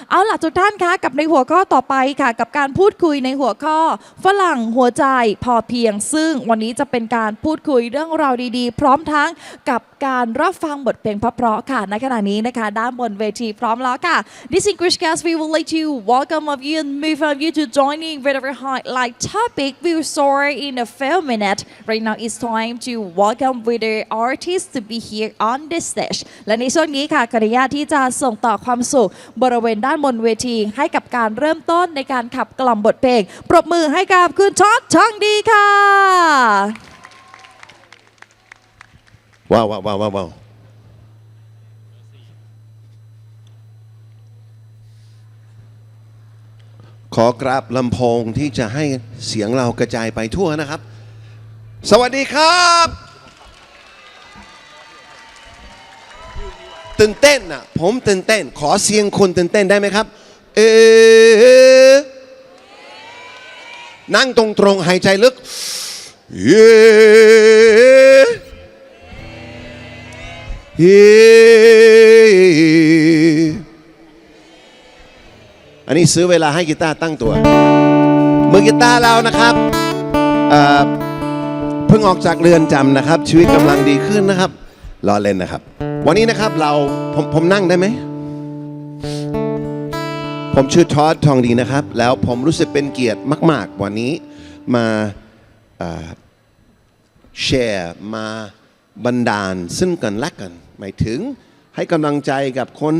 เอาล่ะทุกท่านคะกับในหัวข้อต่อไปค่ะกับการพูดคุยในหัวข้อฝรั่งหัวใจพอเพียงซึ่งวันนี้จะเป็นการพูดคุยเรื่องราวดีๆพร้อมทั้งกับการรับฟังบทเพลงเพราะๆค่ะในขณะนี้นะคะด้านบนเวทีพร้อมแล้วค่ะ Distinguished guests we would like to welcome of you and move of you to joining with our highlight topic we will start in a few minutes right now it's time to welcome with the artists to be here on this stage และในช่วงนี้ค่ะขออนุญาตที่จะส่งต่อความสุขบริเวณด้านบนเวทีให้กับการเริ่มต้นในการขับกล่อมบทเพลงปรบมือให้กับคุณทอดทองดีค่ะว้าวขอกราบลำโพงที่จะให้เสียงเรากระจายไปทั่วนะครับสวัสดีครับตื่นเต้นอ่ะผมตื่นเต้นขอเสียงคนตื่นเต้นได้ไหมครับนั่งตรงๆหายใจลึกอันนี้ซื้อเวลาให้กีตาร์ตั้งตัวมือกีตาร์เรานะครับเพิ่งออกจากเรือนจำนะครับชีวิตกำลังดีขึ้นนะครับรอเล่นนะครับวันนี้นะครับผมนั่งได้ไหมผมชื่อทอดทองดีนะครับแล้วผมรู้สึกเป็นเกียรติมากๆวันนี้มาแชร์มาบันดาลซึ่งกันและกันหมายถึงให้กำลังใจกับคน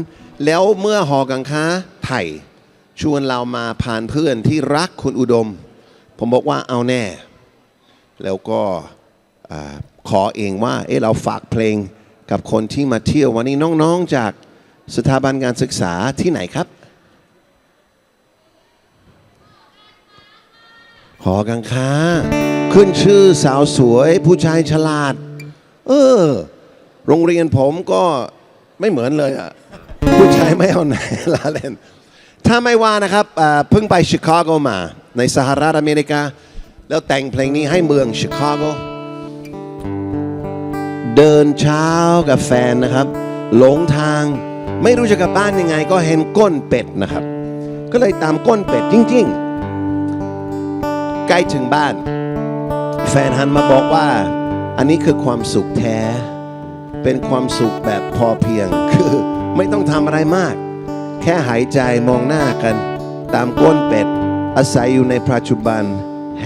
แล้วเมื่อหอการค้าไทยชวนเรามาผ่านเพื่อนที่รักคุณอุดมผมบอกว่าเอาแน่แล้วก็ขอเองว่าเราฝากเพลงกับคนที่มาเที่ยววันนี้น้องๆจากสถาบันการศึกษาที่ไหนครับหอการค้าขึ้นชื่อสาวสวยผู้ชายฉลาดโรงเรียนผมก็ไม่เหมือนเลยอ่ะผู้ชายไม่เอาไหนลาเล่นถ้าไม่ว่านะครับเพิ่งไปชิคาโกมาในสหรัฐอเมริกาแล้วแต่งเพลงนี้ให้เมืองชิคาโกเดินเช้ากับแฟนนะครับหลงทางไม่รู้จะกลับบ้านยังไงก็เห็นก้นเป็ดนะครับก็เลยตามก้นเป็ดจริงๆใกล้ถึงบ้านแฟนหันมาบอกว่าอันนี้คือความสุขแท้เป็นความสุขแบบพอเพียงคือไม่ต้องทำอะไรมากแค่หายใจมองหน้ากันตามก้นเป็ดอาศัยอยู่ในปัจจุบัน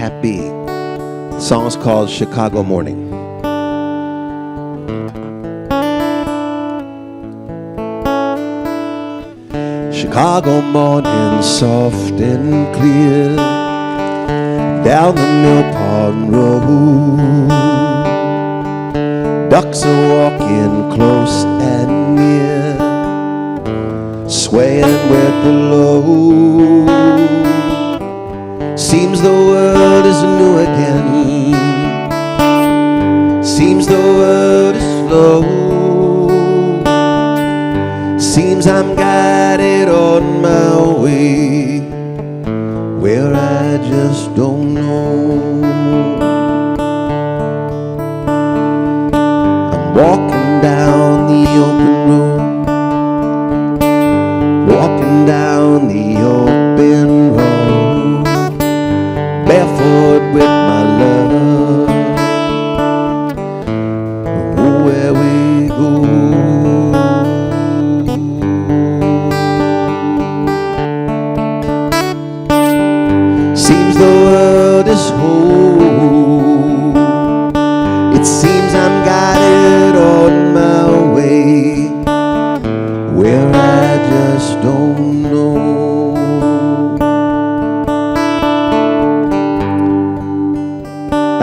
Happy Songs called Chicago Morning Chicago morning soft and clear down the Mill Pond Road ducks are walking close and near swaying with the load seems the world is new again seems the world is slow seems I'm guided on my way where I just don't know I'm walking down the open road walking down the open road barefoot with my love where we go Seems the world is whole It seems I'm guided on my way Where I just don't know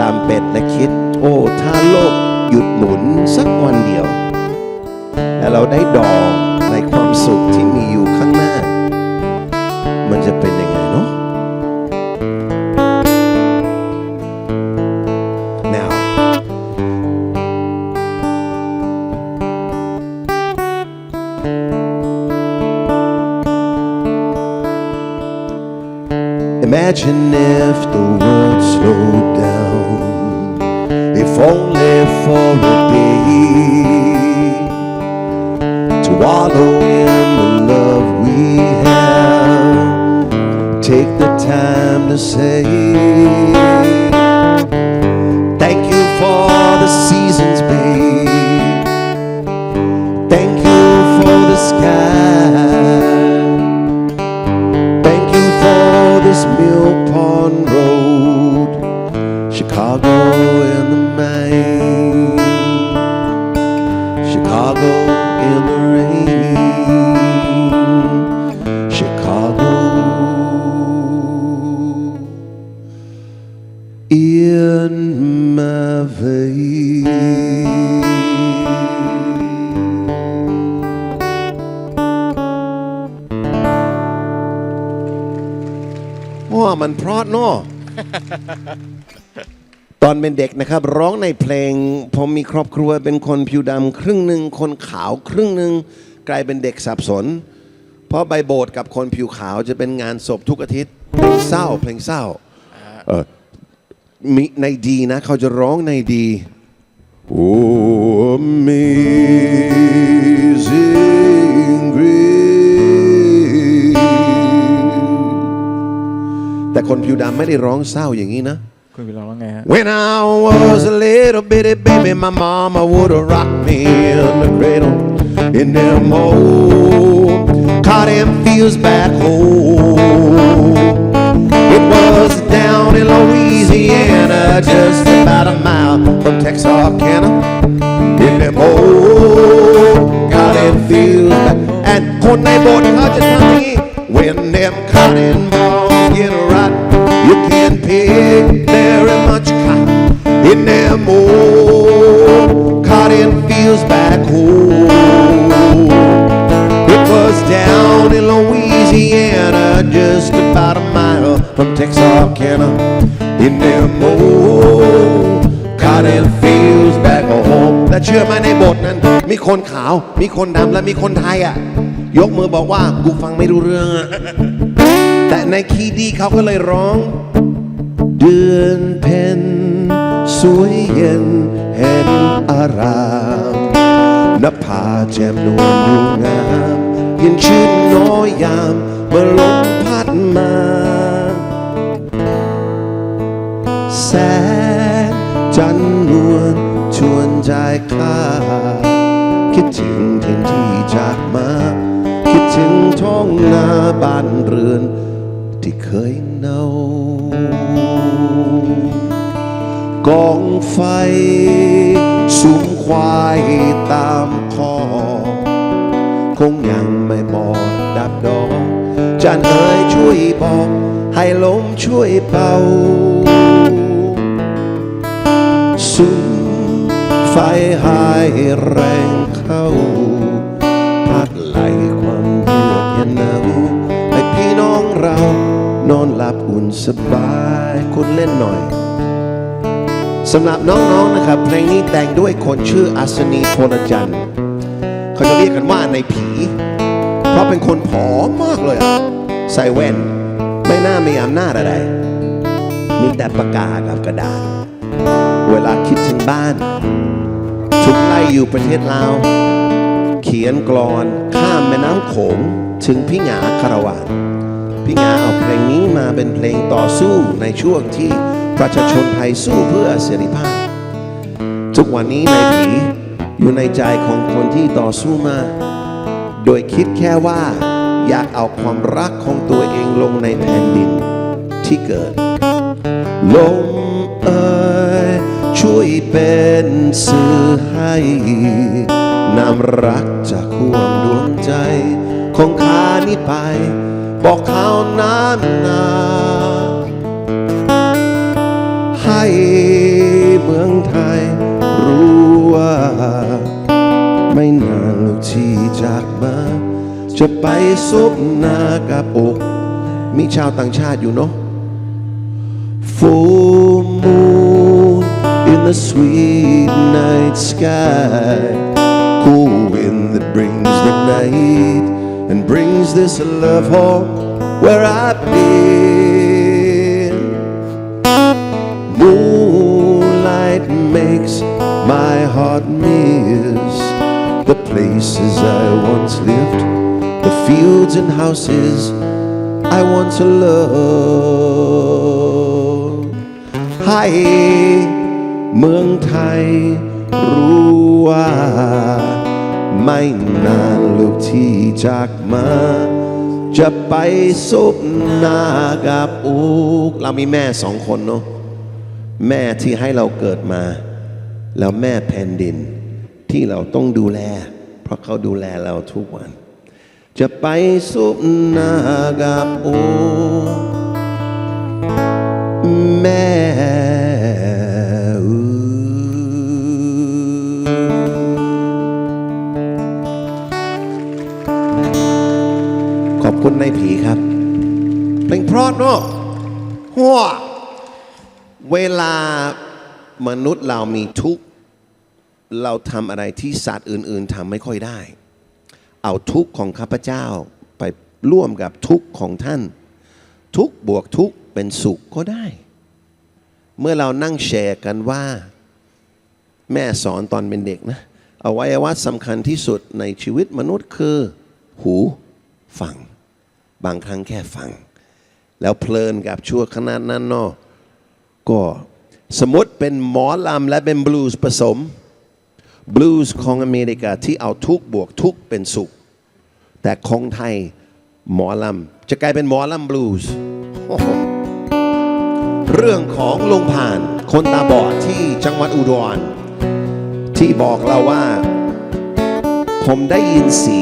ตามเป็ดและคิดโอ้ถ้าโลกหยุดหมุนสักวันเดียวและเราได้ดองในความสุขที่มีอยู่ข้างหน้ามันจะเป็นยังไงเนาะImagine if the world slowed down, if only for a day, to wallow in the love we had. take the time to say thank you for the seasons, babe. Thank you for the sky. Thank you for this Mill Pond Road, Chicago in the rain, Chicago in the rain, Chicago in my vein. ว่ามันเพราะเนาะ ตอนเป็นเด็กนะครับร้องในเพลงผมมีครอบครัวเป็นคนผิวดำครึ่งหนึ่งคนขาวครึ่งหนึ่งกลายเป็นเด็กสับสนเพราะใบโบสถ์กับคนผิวขาวจะเป็นงานศพทุกอาทิตย์เพลงเศร้ามีในดีนะเขาจะร้องในดี Oh amazing grace แต่คนผิวดำไม่ได้ร้องเศร้าอย่างนี้นะคุณพี่ร้องว่าไงฮะ When I was a little bitty baby my mama would rock me in the cradle in them old cotton fields back home It was down in Louisiana just about a mile from Texarkana in them old cotton fields back and คนในโบสถ์เขาจะทำอย่างนี้ When them cotton balls get right you can't pick very much cotton in them old cotton fields back home It was down in Louisiana just about a mile from Texarkana in them old cotton fields back home แต่เชื่อไหมในโบสถ์นั้นมีคนขาวมีคนดำและมีคนไทยอ่ะยกมือบอกว่ากูฟังไม่รู้เรื่องอ่ะแต่ในคีย์ดีเขาก็เลยร้องเดือนเพ็ญสวยเย็นเห็นอารามนภาแจ่มนวลดูงามเย็นชื่นน้อยยามเมื่อลมพัดมาแสงจันทร์นวลชวนใจข้าคิดถึงถิ่นที่จากมาคิดถึงท้องนาบ้านเรือนที่เคยเน่ากองไฟสุมควายตามคอคงยังไม่หมดดับดอกจันเอ๋ยช่วยบอกให้ลมช่วยเป่าสุมไฟหายแรงเข้าพัดไหลความเยือกเย็นหนาวให้พี่น้องเรานอนหลับอุ่นสบายคุณเล่นหน่อยสำหรับน้องๆนะครับเพลงนี้แต่งด้วยคนชื่ออัศนีโพนจันทร์เขาจะเรียกกันว่าในผีเพราะเป็นคนผอมมากเลยใส่แว่นไม่น่ามีอำนาจอะไรมีแต่ปากกากับกระดาษเวลาคิดถึงบ้านถูกไล่อยู่ประเทศลาวเขียนกลอนข้ามแม่น้ำโขงถึงพี่หงาคารวานพี่หงาเอาเพลงนี้มาเป็นเพลงต่อสู้ในช่วงที่ประชาชนไทยสู้เพื่อเสรีภาพทุกวันนี้ในผีอยู่ในใจของคนที่ต่อสู้มาโดยคิดแค่ว่าอยากเอาความรักของตัวเองลงในแผ่นดินที่เกิดลมเอ่ยช่วยเป็นสื่อให้นำรักจากห่วงดวงใจของข้านี้ไปบอกเขาน้ำนาให้เมืองไทยรู้ว่าไม่นานลูกที่จากมาจะไปซบหน้ากับอกมีชาวต่างชาติอยู่เนาะ Full moon in the sweet night sky cool wind that brings the night and brings this love home where I've been moonlight makes my heart miss the places I once lived the fields and houses I want to love ให้เมืองไทยรู้ว่าไม่นานลูกที่จากมาจะไปซบหน้ากับอูกเรามีแม่สองคนเนาะแม่ที่ให้เราเกิดมาแล้วแม่แผ่นดินที่เราต้องดูแลเพราะเขาดูแลเราทุกวันจะไปซบหน้ากับอูแม่ขอบคุณนายผีครับเพลงเพราะเนาะหัวเวลามนุษย์เรามีทุกข์เราทำอะไรที่สัตว์อื่นๆทำไม่ค่อยได้เอาทุกข์ของข้าพเจ้าไปร่วมกับทุกข์ของท่านทุกข์บวกทุกข์เป็นสุขก็ได้เมื่อเรานั่งแชร์กันว่าแม่สอนตอนเป็นเด็กนะอวัยวะสำคัญที่สุดในชีวิตมนุษย์คือหูฟังบางครั้งแค่ฟังแล้วเพลินกับชั่วขนาดนั้นเนาะก็สมมติเป็นหมอลำและเป็นบลูส์ผสมบลูส์ของอเมริกาที่เอาทุกบวกทุกเป็นสุขแต่ของไทยหมอลำจะกลายเป็นหมอลำบลูส์เรื่องของลุงผ่านคนตาบอดที่จังหวัดอุดรที่บอกเราว่าผมได้ยินสี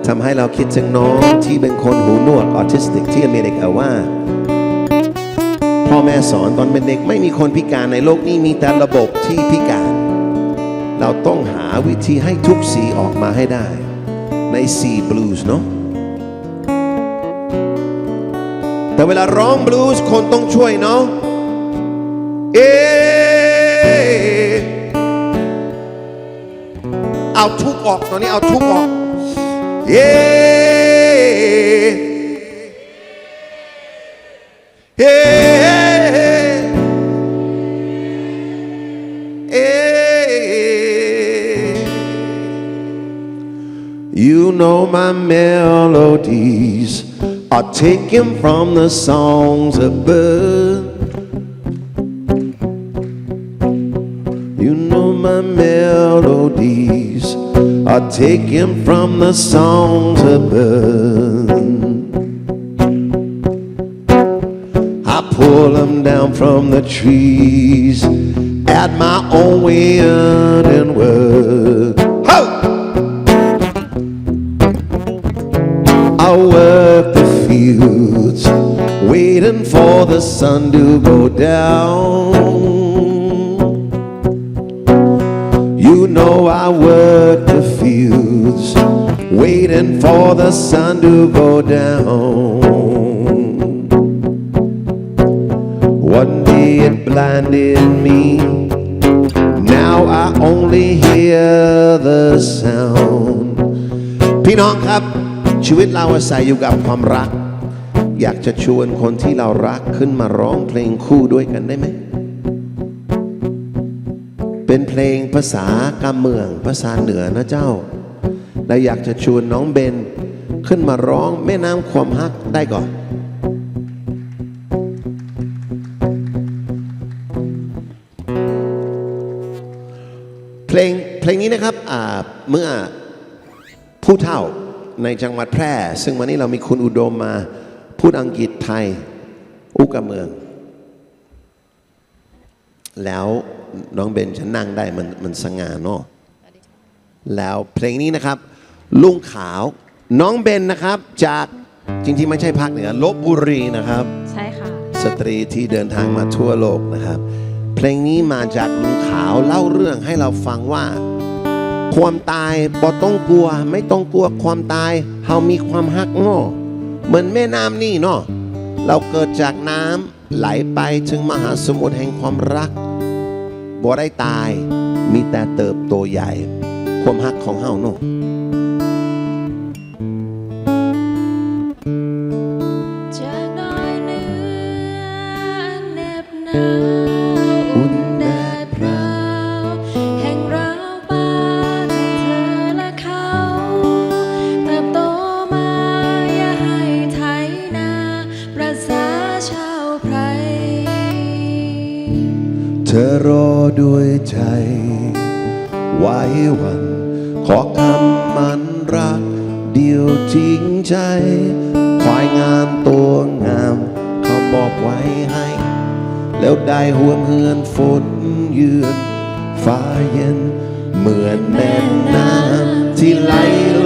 ทำให้เราคิดถึงน้องที่เป็นคนหูหนวกออทิสติกที่อเมริกาว่าพ่อแม่สอนตอนเป็นเด็กไม่มีคนพิการในโลกนี้มีแต่ระบบที่พิการเราต้องหาวิธีให้ทุกสีออกมาให้ได้ในสีบลูส์เนาะแต่เวลาร้องบลูส์คนต้องช่วยเนาะเอาทุกออกตอนนี้เอาทุกออกYou know my melodies are taken from the songs above. You know my melodies are taken from the songs above. I pull them down from the trees at my own way and word. I work the fields, waiting for the sun to go down. You know I work the fields, waiting for the sun to go down. One day it blinded me, now I only hear the sound. พี่น้องครับชีวิตเราอาศัยอยู่กับความรักอยากจะชวนคนที่เรารักขึ้นมาร้องเพลงคู่ด้วยกันได้ไหมเป็นเพลงภาษากำเมืองภาษาเหนือนะเจ้าและอยากจะชวนน้องเบนขึ้นมาร้องแม่น้ำความฮักได้ก่อนเพลงนี้นะครับเมื่อผู้เฒ่าในจังหวัดแพร่ซึ่งวันนี้เรามีคุณอุดมมาพูดอังกฤษไทยอุกะเมืองแล้วน้องเบนจะนั่งได้มันสง่าเนาะแล้วเพลงนี้นะครับลุงขาวน้องเบนนะครับจากจริงๆไม่ใช่ภาคเหนือลพบุรีนะครับใช่ค่ะสตรีที่เดินทางมาทั่วโลกนะครับเพลงนี้มาจากลุงขาวเล่าเรื่องให้เราฟังว่าความตายบ่ต้องกลัวไม่ต้องกลัวความตายเฮามีความฮักเนาะเหมือนแม่น้ำนี่เนาะเราเกิดจากน้ำไหลไปถึงมหาสมุทรแห่งความรักบ่ได้ตายมีแต่เติบโตใหญ่ความฮักของเฮาเนาะจากดอยเหนือเหน็บหนาวอุ่นแดดเปล่าแห่งราวบ้านเธอและเขาเติบโตมา ใจไว้วันขอคำมันรักเดียวจริงใจควายงามตัวงามเขาบอกไว้ให้แล้วได้ห่วงเฮือนฝนเยือนฟ้าเย็นเหมือนแม่น้ำที่ไหล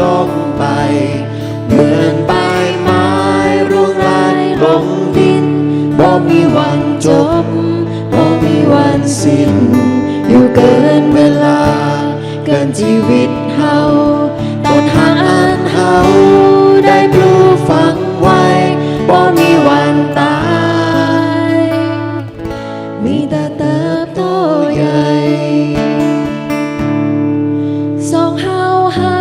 ลงไปเหมือนใบไม้ร่วงไหลลงดินบ่มีวันจบบ่มีวันสิ้นอยู่เกินเวลาเกินชีวิตเฮาตอนห่างอันเฮาได้ปลูกฝังไว้บ่มีวันตายมีแต่เติบโตใหญ่สองเฮาหา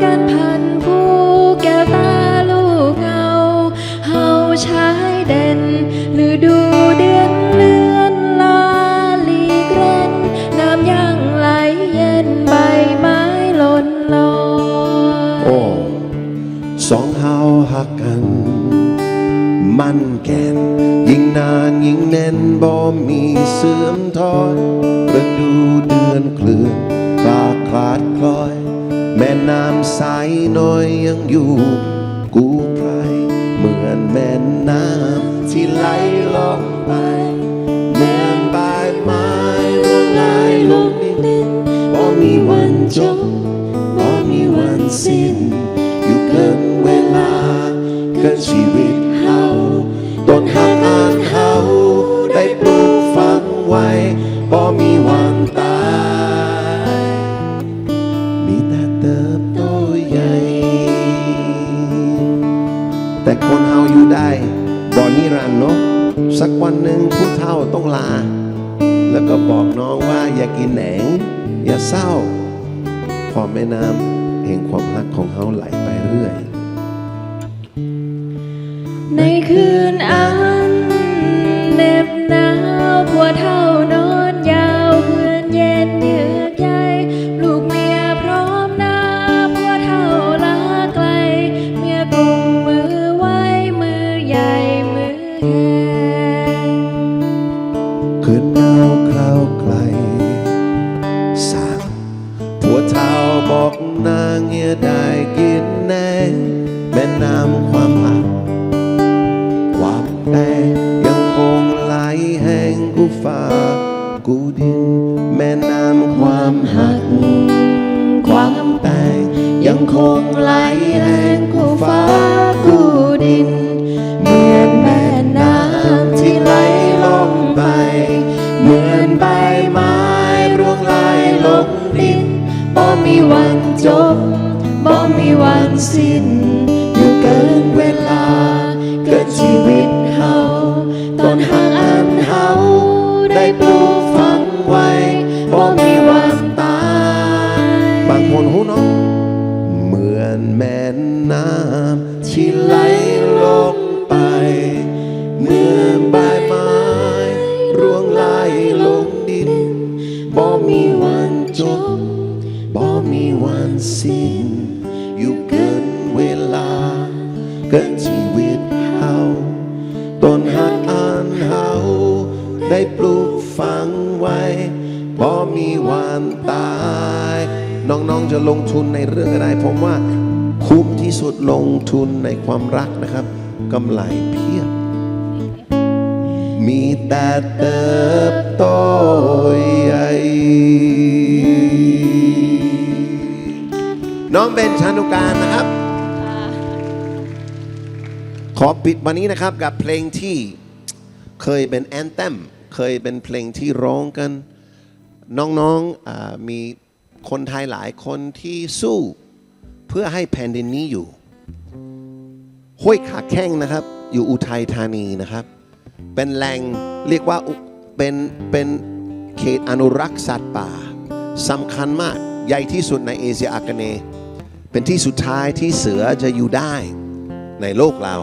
กันพันผู้แก้วตาลูกเงาเฮาชายเด่นฤดูเดือนเลือนลาลีเกรนน้ำยังไหลเย็นใบไม้หล่นลอยโอ้สองเฮาหักกันมันแก่นยิ่งนานยิ่งแน่นบ่มีเสื่อมถอยฤดูเดือนเคลื่อนคลาดคลาดคลอยแม่น้ำใสน้อยยังอยู่กูไพรเหมือนแม่น้ำที่ไหลลงไปเหมือนใบไม้ร่วงไหลลงดินบ่มีวันจบบ่มีวันสิ้นอยู่เกินเวลาเกินชีวิตเฮาต้นหักอันเฮาได้ปลูกฝังไว้บ่มีวันตายมีแต่เติบโตใหญ่แต่คนเฮาอยู่ได้บ่นิรันดร์เนาะสักวันหนึ่งผู้เฒ่าต้องลาแล้วก็บอกน้องว่าอย่ากินแหนงอย่าเศร้าพอแม่น้ำแห่งความรักของเฮาไหลไปเรื่อยในคืนอันเหน็บหนาวผัวเฒ่านอนยาวเพื่อนเย็นเยือกใยลูกเมียพร้อมหน้าผัวเฒ่าลาไกลเมียกุมมือไว้มือใหญ่มือแห้งคืนหนาวคราวไกลสางผัวเฒ่าบอกนางเงียได้กินแหนงแม่น้ำความหักแต่ยังคงไหลแห้งกูฟ้ากูดินแม่น้ำความหักความแต่ยังคงไหลแห้งกูฟ้ากูดินเหมือนแม่น้ำที่ไหลลงไปเหมือนใบไม้ร่วงไหลลงดินบ่มีวันจบบ่มีวันสิ้นอยู่เกินเวลาเกินชีวิตเฮาตอนห่างอันเฮาได้ปลูกฝังไว้บ่มีวันตายบางคนหูน้องเหมือนแม่น้ำที่ไหลลงไปเหมือนใบไม้ร่วงไหลลงดินบ่มีวันจบบ่มีวันสิ้นอยู่เกินเวลาเกินชีวิตเฮาต้นหักอันเฮาได้ปลูกฝังไว้บ่มีวันตายน้องๆจะลงทุนในเรื่องอะไรผมว่าคุ้มที่สุดลงทุนในความรักนะครับกำไรเพียบมีแต่เติบโตใหญ่น้องเบนชานุการนะครับขอปิดวันนี้นะครับกับเพลงที่เคยเป็นแอนเธมเคยเป็นเพลงที่ร้องกันน้องๆมีคนไทยหลายคนที่สู้เพื่อให้แผ่นดินนี้อยู่ห้วยขาแข้งนะครับอยู่อุทัยธานีนะครับเป็นแหล่งเรียกว่าเป็นเขตอนุรักษ์สัตว์ป่าสำคัญมากใหญ่ที่สุดในเอเชียอาคเนย์เป็นที่สุดท้ายที่เสือจะอยู่ได้ในโลกเรา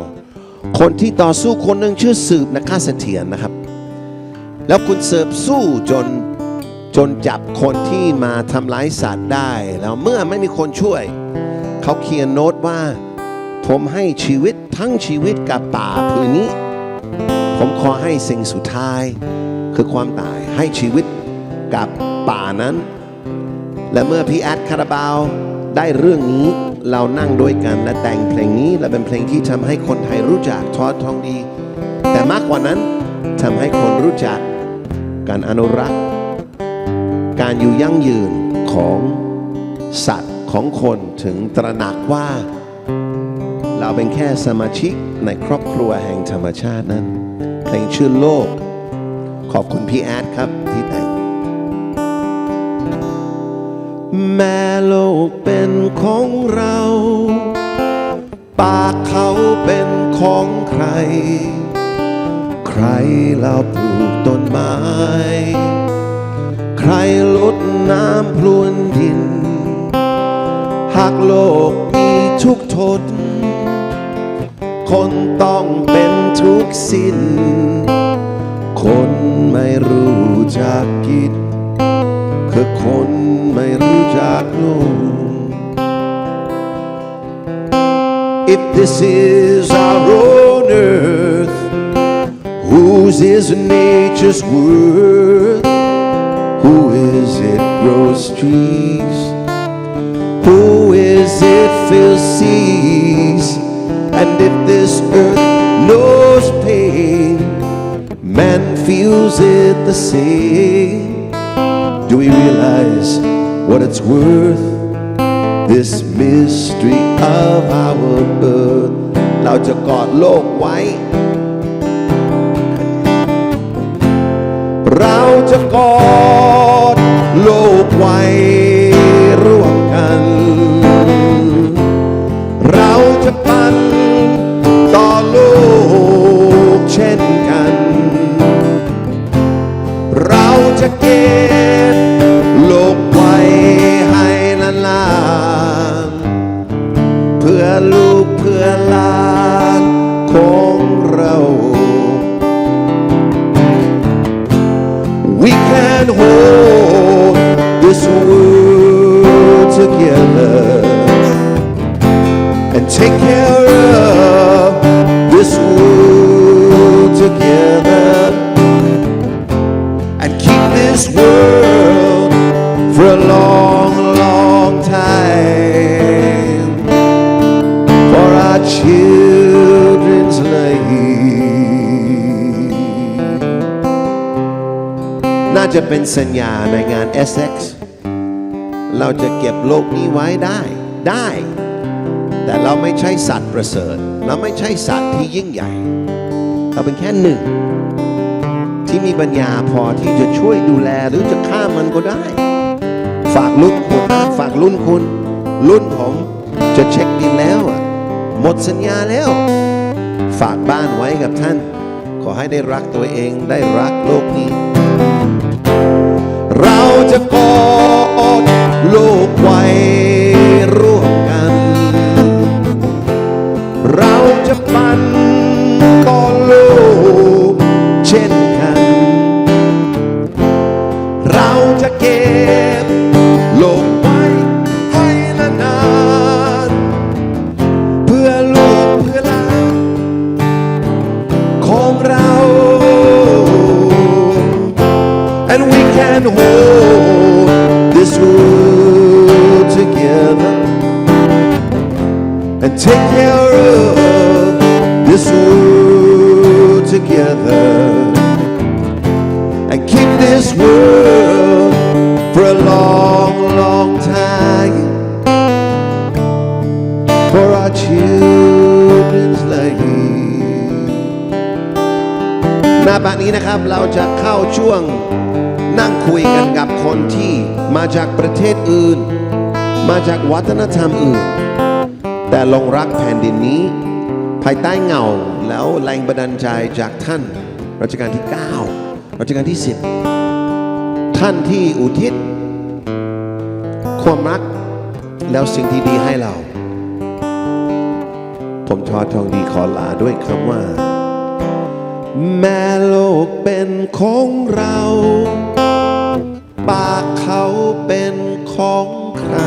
คนที่ต่อสู้คนหนึ่งชื่อสืบนะคะเสถียรนะครับแล้วคุณสืบสู้จนจับคนที่มาทำร้ายสัตว์ได้แล้วเมื่อไม่มีคนช่วยเขาเขียนโน้ตว่าผมให้ชีวิตทั้งชีวิตกับป่าผืนนี้ผมขอให้สิ่งสุดท้ายคือความตายให้ชีวิต กับป่านั้นและเมื่อพี่แอดคาราบาวได้เรื่องนี้เรานั่งด้วยกันและแต่งเพลงนี้และเป็นเพลงที่ทำให้คนไทยรู้จักทอดทองดีแต่มากกว่านั้นทำให้คนรู้จักการอนุรักษ์การอยู่ยั่งยืนของสัตว์ของคนถึงตระหนักว่าเราเป็นแค่สมาชิกในครอบครัวแห่งธรรมชาตินั้นเพลงชื่อโลกขอบคุณพี่แอดครับที่แต่งแม่โลกเป็นของเราป่าเขาเป็นของใครใครเราปลูกต้นไม้ใครลดน้ำพรวนดินหากโลกมีทุกทนคนต้องเป็นทุกสิ้นคนไม่รู้จักกิจคือคนไม่รู้จักโลก If this is our own earth whose is nature's worth who is it grows trees who is it fills seas and if this earth knows pain man feels it the same do we realize what it's worth this mystery of our birth เราจะกอดโลกไว้เราจะกอดโลกไว้ร่วมกันเราจะปั่นต่อโลกเช่นกันเราจะเก็บโลกไว้ให้นานๆเพื่อลูกเพื่อหลานของเรา We can hold this world together and take care of this world together and keep this world for a long, long time for our children's life น่าจะเป็นสัญญาในงาน SX เราจะเก็บโลกนี้ไว้ได้ แต่เราไม่ใช่สัตว์ประเสริฐเราไม่ใช่สัตว์ที่ยิ่งใหญ่เราเป็นแค่หนึ่งที่มีปัญญาพอที่จะช่วยดูแลหรือจะฆ่ามันก็ได้ฝากรุ่นคุณนะฝากรุ่นคุณรุ่นผมจะเช็คบินแล้วหมดสัญญาแล้วฝากบ้านไว้กับท่านขอให้ได้รักตัวเองได้รักโลกนี้เราจะกอดโลกไว้ร่วมกันเราจะปั่นต่อโลกเช่นกันเราจะเก็บโลกไว้ให้นานๆเพื่อลูกเพื่อหลานของเรา and we can hold this world together and take care of this world together and keep this world for a long, long time for our children's life ณ บัดนี้นะครับเราจะเข้าช่วงนั่งคุยกันกับคนที่มาจากประเทศอื่นมาจากวัฒนธรรมอื่นแต่หลงรักแผ่นดินนี้ภายใต้เงาแล้วแรงบันดาลใจจากท่านรัชกาลที่9รัชกาลที่10ท่านที่อุทิศความรักแล้วสิ่งที่ดีให้เราผมทอดทองดีขอลาด้วยคำว่าแม่โลกเป็นของเราป่าเขาเป็นของใคร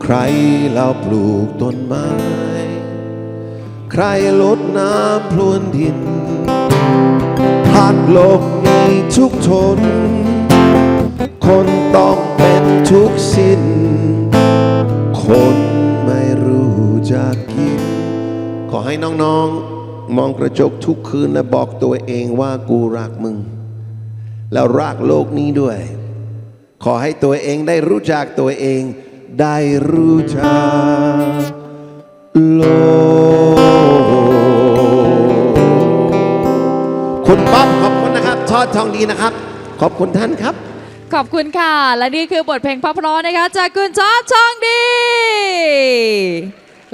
ใครเราปลูกต้นไม้ใครลดน้ำพรวนดินหากโลกมี ทุกทนคนต้องเป็นทุกสิ้นคนไม่รู้จะกินขอให้น้องๆมองกระจกทุกคืนและบอกตัวเองว่ากูรักมึงแล้วรักโลกนี้ด้วยขอให้ตัวเองได้รู้จักตัวเองได้รู้จักโลกคุณป๊อบขอบคุณนะครับทอดทองดีนะครับขอบคุณท่านครับขอบคุณค่ะและนี่คือบทเพลงเพราะๆนะคะจากคุณทอดทองดี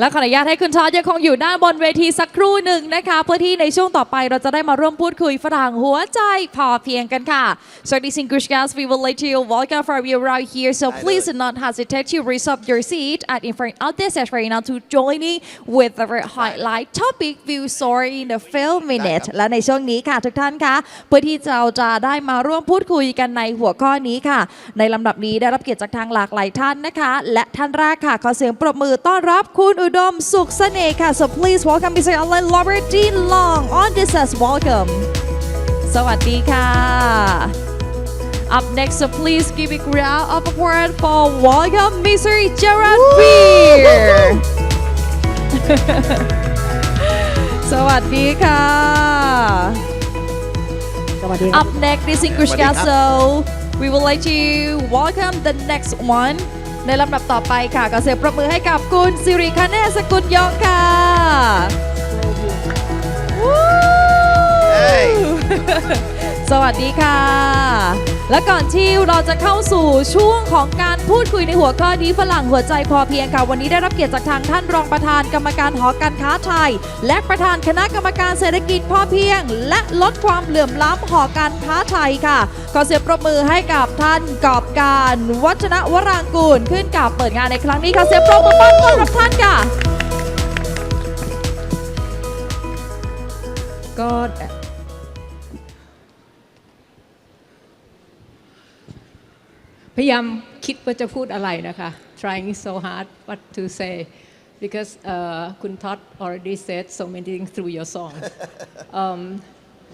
และขออนุญาตให้คุณทอดยังคงอยู่ด้านบนเวทีสักครู่หนึ่งนะคะเพื่อที่ในช่วงต่อไปเราจะได้มาร่วมพูดคุยฝรั่งหัวใจพอเพียงกันค่ะ So distinguished guests, we would like to welcome for you right here. So please do not hesitate to raise up your seat at in front of this stage right now to joining with our highlight topic view story in the film minute. และในช่วงนี้ค่ะทุกท่านคะเพื่อที่เราจะได้มาร่วมพูดคุยกันในหัวข้อนี้ค่ะในลำดับนี้ได้รับเกียรติจากทางหลากหลายท่านนะคะและท่านแรกค่ะขอเสียงปรบมือต้อนรับคุณอุดมสุขเสน่ห์ค่ะ So please welcome Mr. Alan Robert D. Long on this as welcome สวัสดีค่ะ Up next, so please give a round of applause for welcome Mr. Gerhard Veer สวัสดีค่ะ Up next, distinguished guests, so we would like to welcome the next oneในลำดับต่อไปค่ะก็เสียงปรบมือให้กับคุณสิริคเนศสกุลยองค่ะสวัสดีค่ะและก่อนที่เราจะเข้าสู่ช่วงของการพูดคุยในหัวข้อนี้ฝรั่งหัวใจพอเพียงค่ะวันนี้ได้รับเกียรติจากทางท่านรองประธานกรรมการหอการค้าไทยและประธานคณะกรรมการเศรษฐกิจพอเพียงและลดความเหลื่อมล้ำหอการค้าไทยค่ะขอเสียงปรบมือให้กับท่านกอบการวัฒนวรางกูลขึ้นกับเปิดงานในครั้งนี้ค่ะเสียงปรบมือต้อนรับท่านค่ะก็พยายามคิดว่าจะพูดอะไรนะคะ trying so hard what to say because คุณท็อด already said so many things through your song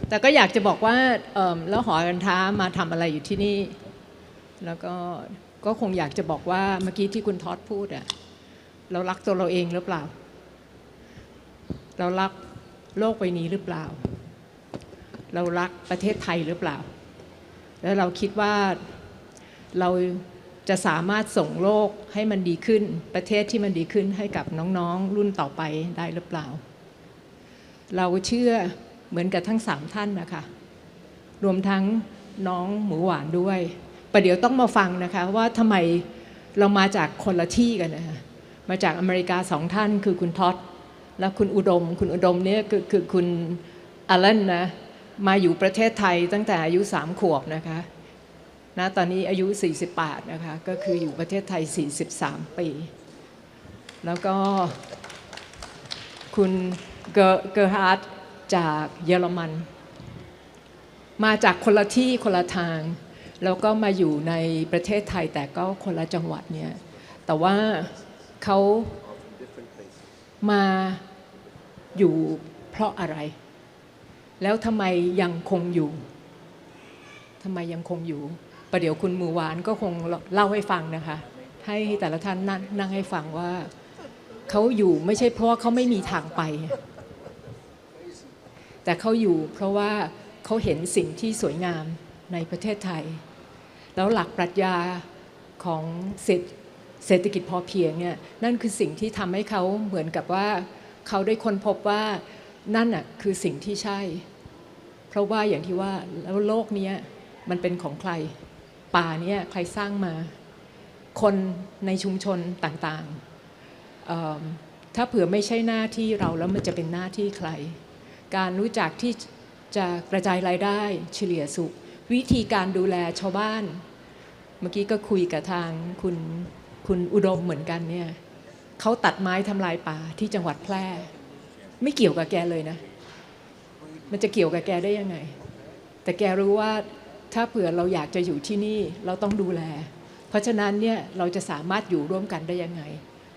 แต่ก็อยากจะบอกว่าแล้วหอการค้ามาทำอะไรอยู่ที่นี่แล้วก็คงอยากจะบอกว่าเมื่อกี้ที่คุณท็อดพูดอะเรารักตัวเราเองหรือเปล่าเรารักโลกใบนี้หรือเปล่าเรารักประเทศไทยหรือเปล่าแล้วเราคิดว่าเราจะสามารถส่งโลกให้มันดีขึ้นประเทศที่มันดีขึ้นให้กับน้องๆรุ่นต่อไปได้หรือเปล่าเราเชื่อเหมือนกับทั้ง3ท่านนะคะรวมทั้งน้องหมูหวานด้วยประเดี๋ยวต้องมาฟังนะคะว่าทำไมเรามาจากคนละที่กันนะคะมาจากอเมริกา2ท่านคือคุณท็อดและคุณอุดมเนี่ยคือคุณอลันนะมาอยู่ประเทศไทยตั้งแต่อายุ3 ขวบนะคะนะตอนนี้อายุ48นะคะก็คืออยู่ประเทศไทย43 ปีแล้วก็คุณเกอร์ฮาร์ดจากเยอรมันมาจากคนละที่คนละทางแล้วก็มาอยู่ในประเทศไทยแต่ก็คนละจังหวัดเนี่ยแต่ว่าเขามาอยู่เพราะอะไรแล้วทำไมยังคงอยู่ประเดี๋ยวคุณมือหวานก็คงเล่าให้ฟังนะคะให้แต่ละท่านนั่งให้ฟังว่าเขาอยู่ไม่ใช่เพราะว่าเขาไม่มีทางไปแต่เขาอยู่เพราะว่าเขาเห็นสิ่งที่สวยงามในประเทศไทยแล้วหลักปรัชญาของเศรษฐกิจพอเพียงเนี่ยนั่นคือสิ่งที่ทำให้เขาเหมือนกับว่าเขาได้ค้นพบว่านั่นน่ะคือสิ่งที่ใช่เพราะว่าอย่างที่ว่าแล้วโลกนี้มันเป็นของใครป่าเนี่ยใครสร้างมาคนในชุมชนต่างๆถ้าเผื่อไม่ใช่หน้าที่เราแล้วมันจะเป็นหน้าที่ใครการรู้จักที่จะกระจายรายได้เฉลี่ยสุขวิธีการดูแลชาวบ้านเมื่อกี้ก็คุยกับทางคุณอุดมเหมือนกันเนี่ยเขาตัดไม้ทำลายป่าที่จังหวัดแพร่ไม่เกี่ยวกับแกเลยนะมันจะเกี่ยวกับแกได้ยังไงแต่แกรู้ว่าถ้าเผื่อเราอยากจะอยู่ที่นี่เราต้องดูแลเพราะฉะนั้นเนี่ยเราจะสามารถอยู่ร่วมกันได้ยังไง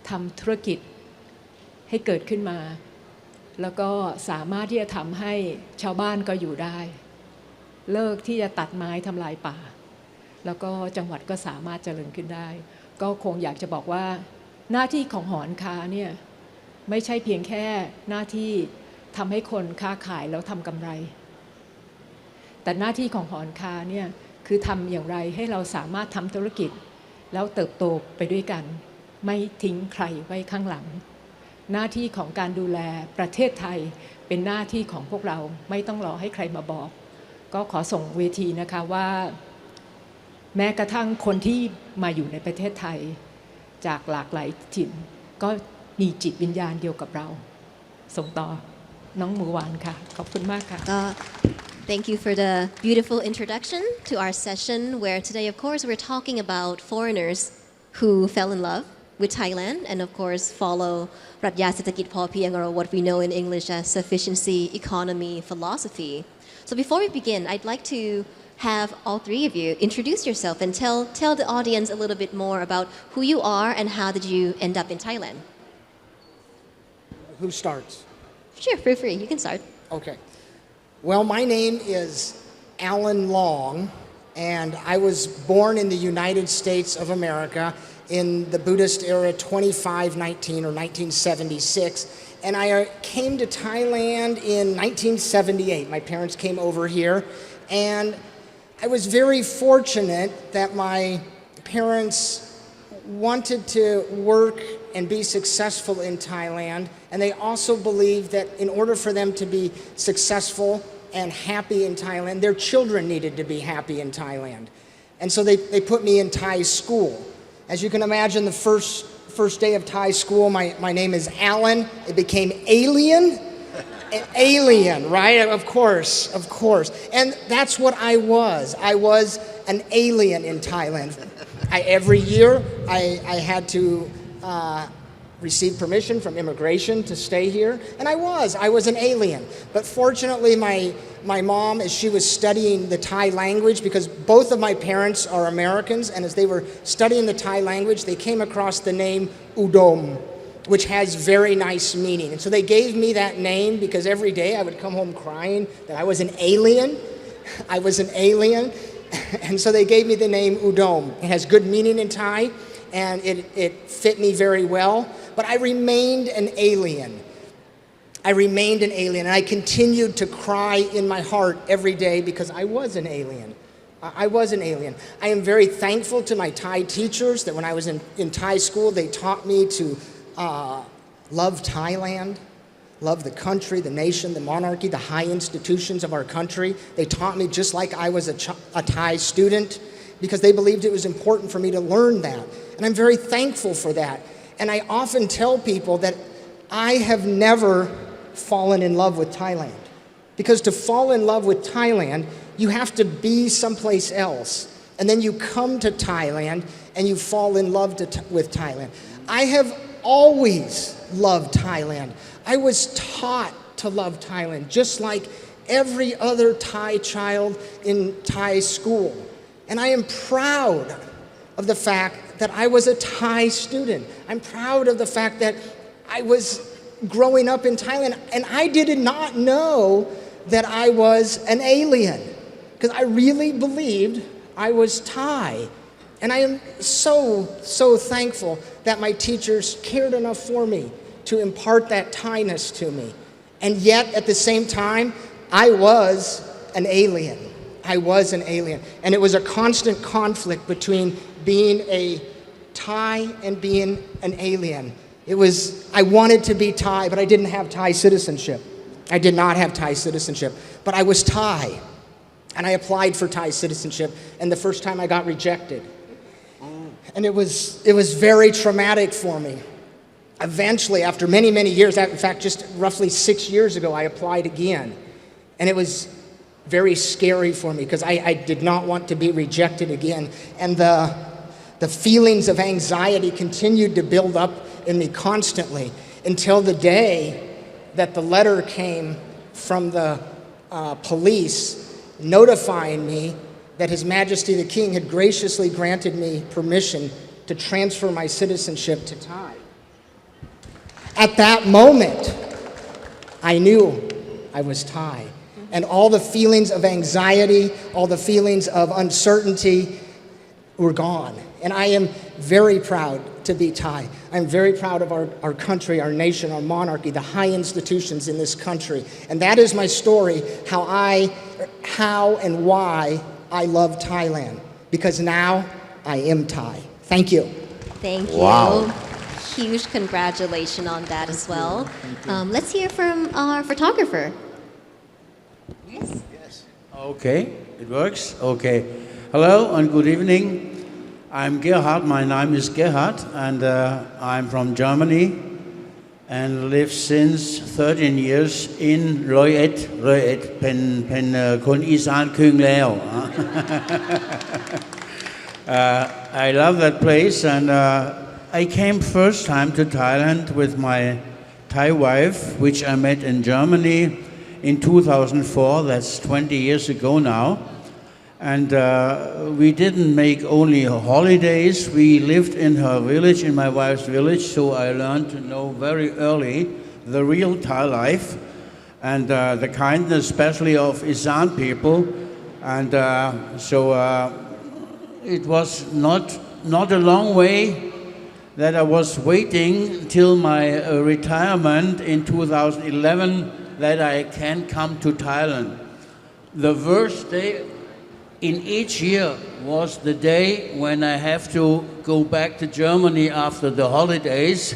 ทำธุรกิจให้เกิดขึ้นมาแล้วก็สามารถที่จะทำให้ชาวบ้านก็อยู่ได้ เลิกที่จะตัดไม้ทำลายป่าแล้วก็จังหวัดก็สามารถเจริญขึ้นได้ก็คงอยากจะบอกว่าหน้าที่ของหอการค้าเนี่ยไม่ใช่เพียงแค่หน้าที่ทำให้คนค้าขายแล้วทำกำไรแต่หน้าที่ของหอการค้าเนี่ยคือทำอย่างไรให้เราสามารถทำธุรกิจแล้วเติบโตไปด้วยกันไม่ทิ้งใครไว้ข้างหลังหน้าที่ของการดูแลประเทศไทยเป็นหน้าที่ของพวกเราไม่ต้องรอให้ใครมาบอกก็ขอส่งเวทีนะคะว่าแม้กระทั่งคนที่มาอยู่ในประเทศไทยจากหลากหลายถิ่นก็มีจิตวิญญาณเดียวกับเราส่งต่อน้องหมูหวานค่ะขอบคุณมากค่ะ Thank you for the beautiful introduction to our session where today of course we're talking about foreigners who fell in love with Thailand and of course follow ปรัชญาเศรษฐกิจพอเพียง or what we know in English as sufficiency economy philosophy. So before we begin, I'd like to have all three of you introduce yourself and tell the audience a little bit more about who you are and how did you end up in Thailand. Who starts? Sure, feel free. You can start. Okay. Well, my name is Alan Long, and I was born in the United States of America in the Buddhist era 2519 or 1976, and I came to Thailand in 1978. My parents came over here, and I was very fortunate that my parents wanted to work and be successful in Thailand, and they also believed that in order for them to be successful and happy in Thailand, their children needed to be happy in Thailand. And so they put me in Thai school. As you can imagine, the first day of Thai school, my name is Alan. It became Alien. An alien, right? Of course. And that's what I was. I was an alien in Thailand. Every year, I had to receive permission from immigration to stay here, and I was an alien. But fortunately, my mom, as she was studying the Thai language, because both of my parents are Americans, and as they were studying the Thai language, they came across the name Udom, which has very nice meaning. And so they gave me that name because every day I would come home crying that I was an alien. I was an alien. And so they gave me the name Udom. It has good meaning in Thai, and it fit me very well. But I remained an alien. And I continued to cry in my heart every day because I was an alien. I am very thankful to my Thai teachers that when I was in Thai school, they taught me to love Thailand, love the country, the nation, the monarchy, the high institutions of our country. They taught me just like I was a Thai student because they believed it was important for me to learn that. And I'm very thankful for that. And I often tell people that I have never fallen in love with Thailand. Because to fall in love with Thailand, you have to be someplace else. And then you come to Thailand and you fall in love with Thailand. I have always loved Thailand. I was taught to love Thailand, just like every other Thai child in Thai school. And I am proud of the fact that I was a Thai student. I'm proud of the fact that I was growing up in Thailand, and I did not know that I was an alien, because I really believed I was Thai. And I am so thankful that my teachers cared enough for me to impart that Thai-ness to me. And yet, at the same time, I was an alien. And it was a constant conflict between being a Thai and being an alien. I wanted to be Thai, but I didn't have Thai citizenship. I did not have Thai citizenship, but I was Thai. And I applied for Thai citizenship, and the first time I got rejected. And it was very traumatic for me. Eventually, after many years, in fact, just roughly 6 years ago, I applied again. And it was very scary for me because I did not want to be rejected again. And the feelings of anxiety continued to build up in me constantly until the day that the letter came from the police notifying me that His Majesty the King had graciously granted me permission to transfer my citizenship to Thai. At that moment, I knew I was Thai. and all the feelings of anxiety, all the feelings of uncertainty were gone. And I am very proud to be Thai. I'm very proud of our country, our nation, our monarchy, the high institutions in this country. And that is my story, how and why I love Thailand. Because now I am Thai. Thank you. Thank you. Wow. Huge congratulations on that as well. Let's hear from our photographer. Yes. Okay, it works. Okay. Hello and good evening. I'm Gerhard. My name is Gerhard, and I'm from Germany and live since 13 years in Loyet. Loyet เป็นคนอีสานครึ่งแล้ว I love that place, and I came first time to Thailand with my Thai wife, which I met in Germany in 2004. That's 20 years ago now. And we didn't make only holidays. We lived in her village, in my wife's village, so I learned to know very early the real Thai life and the kindness, especially of Isan people. And it was not a long way that I was waiting till my retirement in 2011 that I can come to Thailand. The worst day in each year was the day when I have to go back to Germany after the holidays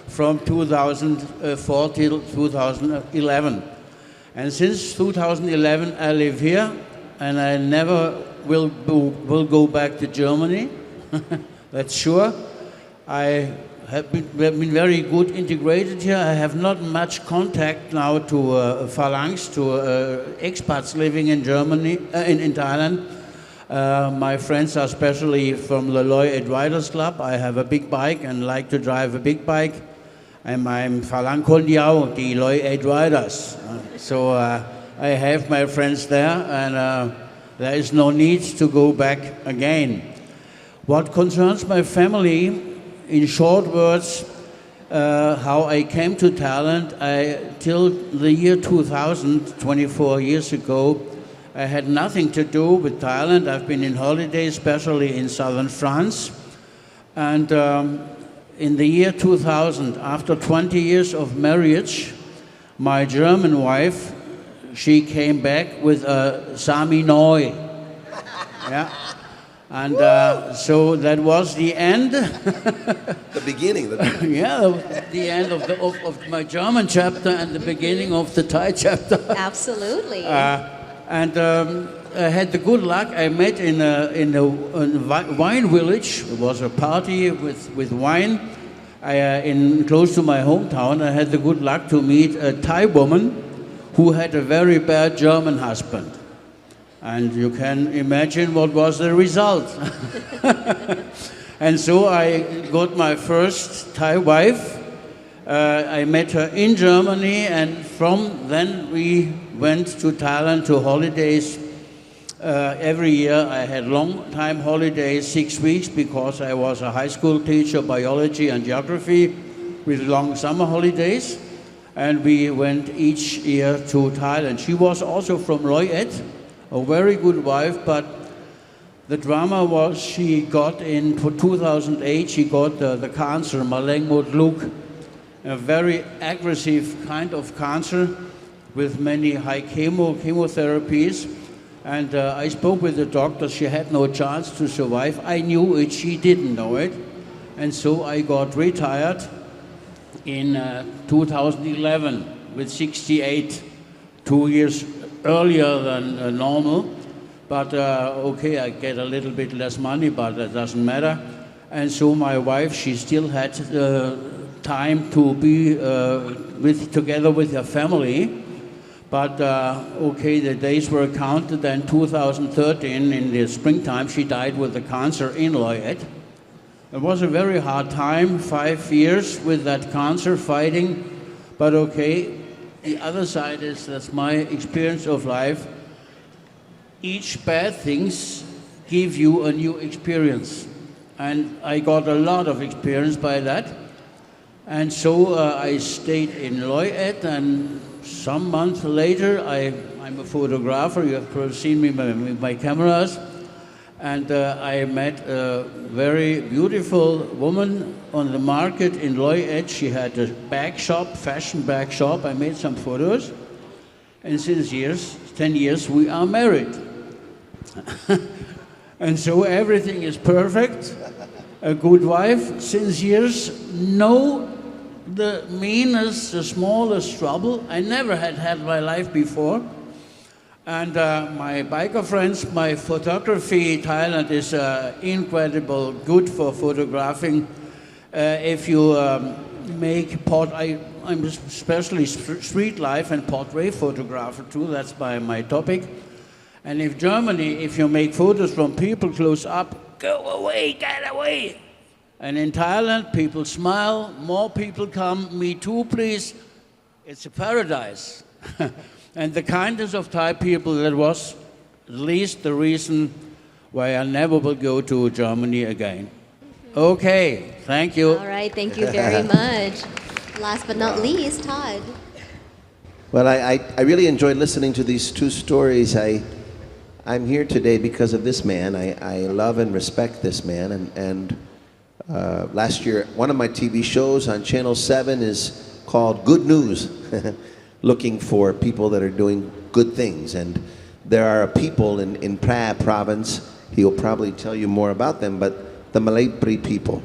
from 2004 till 2011. And since 2011 I live here and I never will go back to Germany. That's sure. I have been very good integrated here. I have not much contact now to Phalanx, to expats living in Germany, in Thailand. My friends are especially from the Loyet Riders Club. I have a big bike and like to drive a big bike. I'm Phalang Kon Yao, the Loyet Riders. So I have my friends there, and there is no need to go back again. What concerns my family, in short words, how I came to Thailand, till the year 2000, 24 years ago, I had nothing to do with Thailand. I've been in holidays, especially in southern France. And in the year 2000, after 20 years of marriage, my German wife, she came back with a Sami Noi. Yeah. And so that was the end. The beginning. Yeah, the end of my German chapter and the beginning of the Thai chapter. Absolutely. And I had the good luck. I met in a wine village. It was a party with wine. Close to my hometown, I had the good luck to meet a Thai woman who had a very bad German husband. And you can imagine what was the result. And so I got my first Thai wife. I met her in Germany, and from then we went to Thailand to holidays. Every year I had long time holidays, 6 weeks, because I was a high school teacher, biology and geography, with long summer holidays. And we went each year to Thailand. She was also from Loyet, a very good wife, but the drama was she got in for 2008, she got the cancer, Maleng Modluk, a very aggressive kind of cancer with many high chemotherapies. And I spoke with the doctor, she had no chance to survive. I knew it, she didn't know it. And so I got retired in 2011 with 68, 2 years earlier than normal, but okay, I get a little bit less money, but that doesn't matter. And so my wife, she still had time to be together with her family, but okay, the days were counted. And 2013, in the springtime, she died with the cancer in Loyet. It was a very hard time, 5 years with that cancer fighting, but okay. The other side is, that's my experience of life. Each bad things give you a new experience. And I got a lot of experience by that. And so I stayed in Loyet and some months later, I'm a photographer. You have probably seen me with my cameras. And I met a very beautiful woman on the market in Loy-Edge. She had a bag shop, fashion bag shop. I made some photos. And since 10 years, we are married. And so everything is perfect. A good wife, since years, no the meanest, the smallest trouble. I never had my life before. And my biker friends, my photography, Thailand is incredible, good for photographing. If you make I'm especially street life and portrait photographer too, that's my topic. And if Germany, if you make photos from people close up, go away, get away. And in Thailand, people smile, more people come, me too, please. It's a paradise. And the kindness of Thai people, that was at least the reason why I never will go to Germany again. Okay, thank you. All right, thank you very much. Last but not least, Todd. Well, I really enjoyed listening to these two stories. I'm here today because of this man. I love and respect this man. And last year, one of my TV shows on Channel 7 is called Good News, looking for people that are doing good things. And there are people in Phra province, he'll probably tell you more about them, but the Malay Pri people.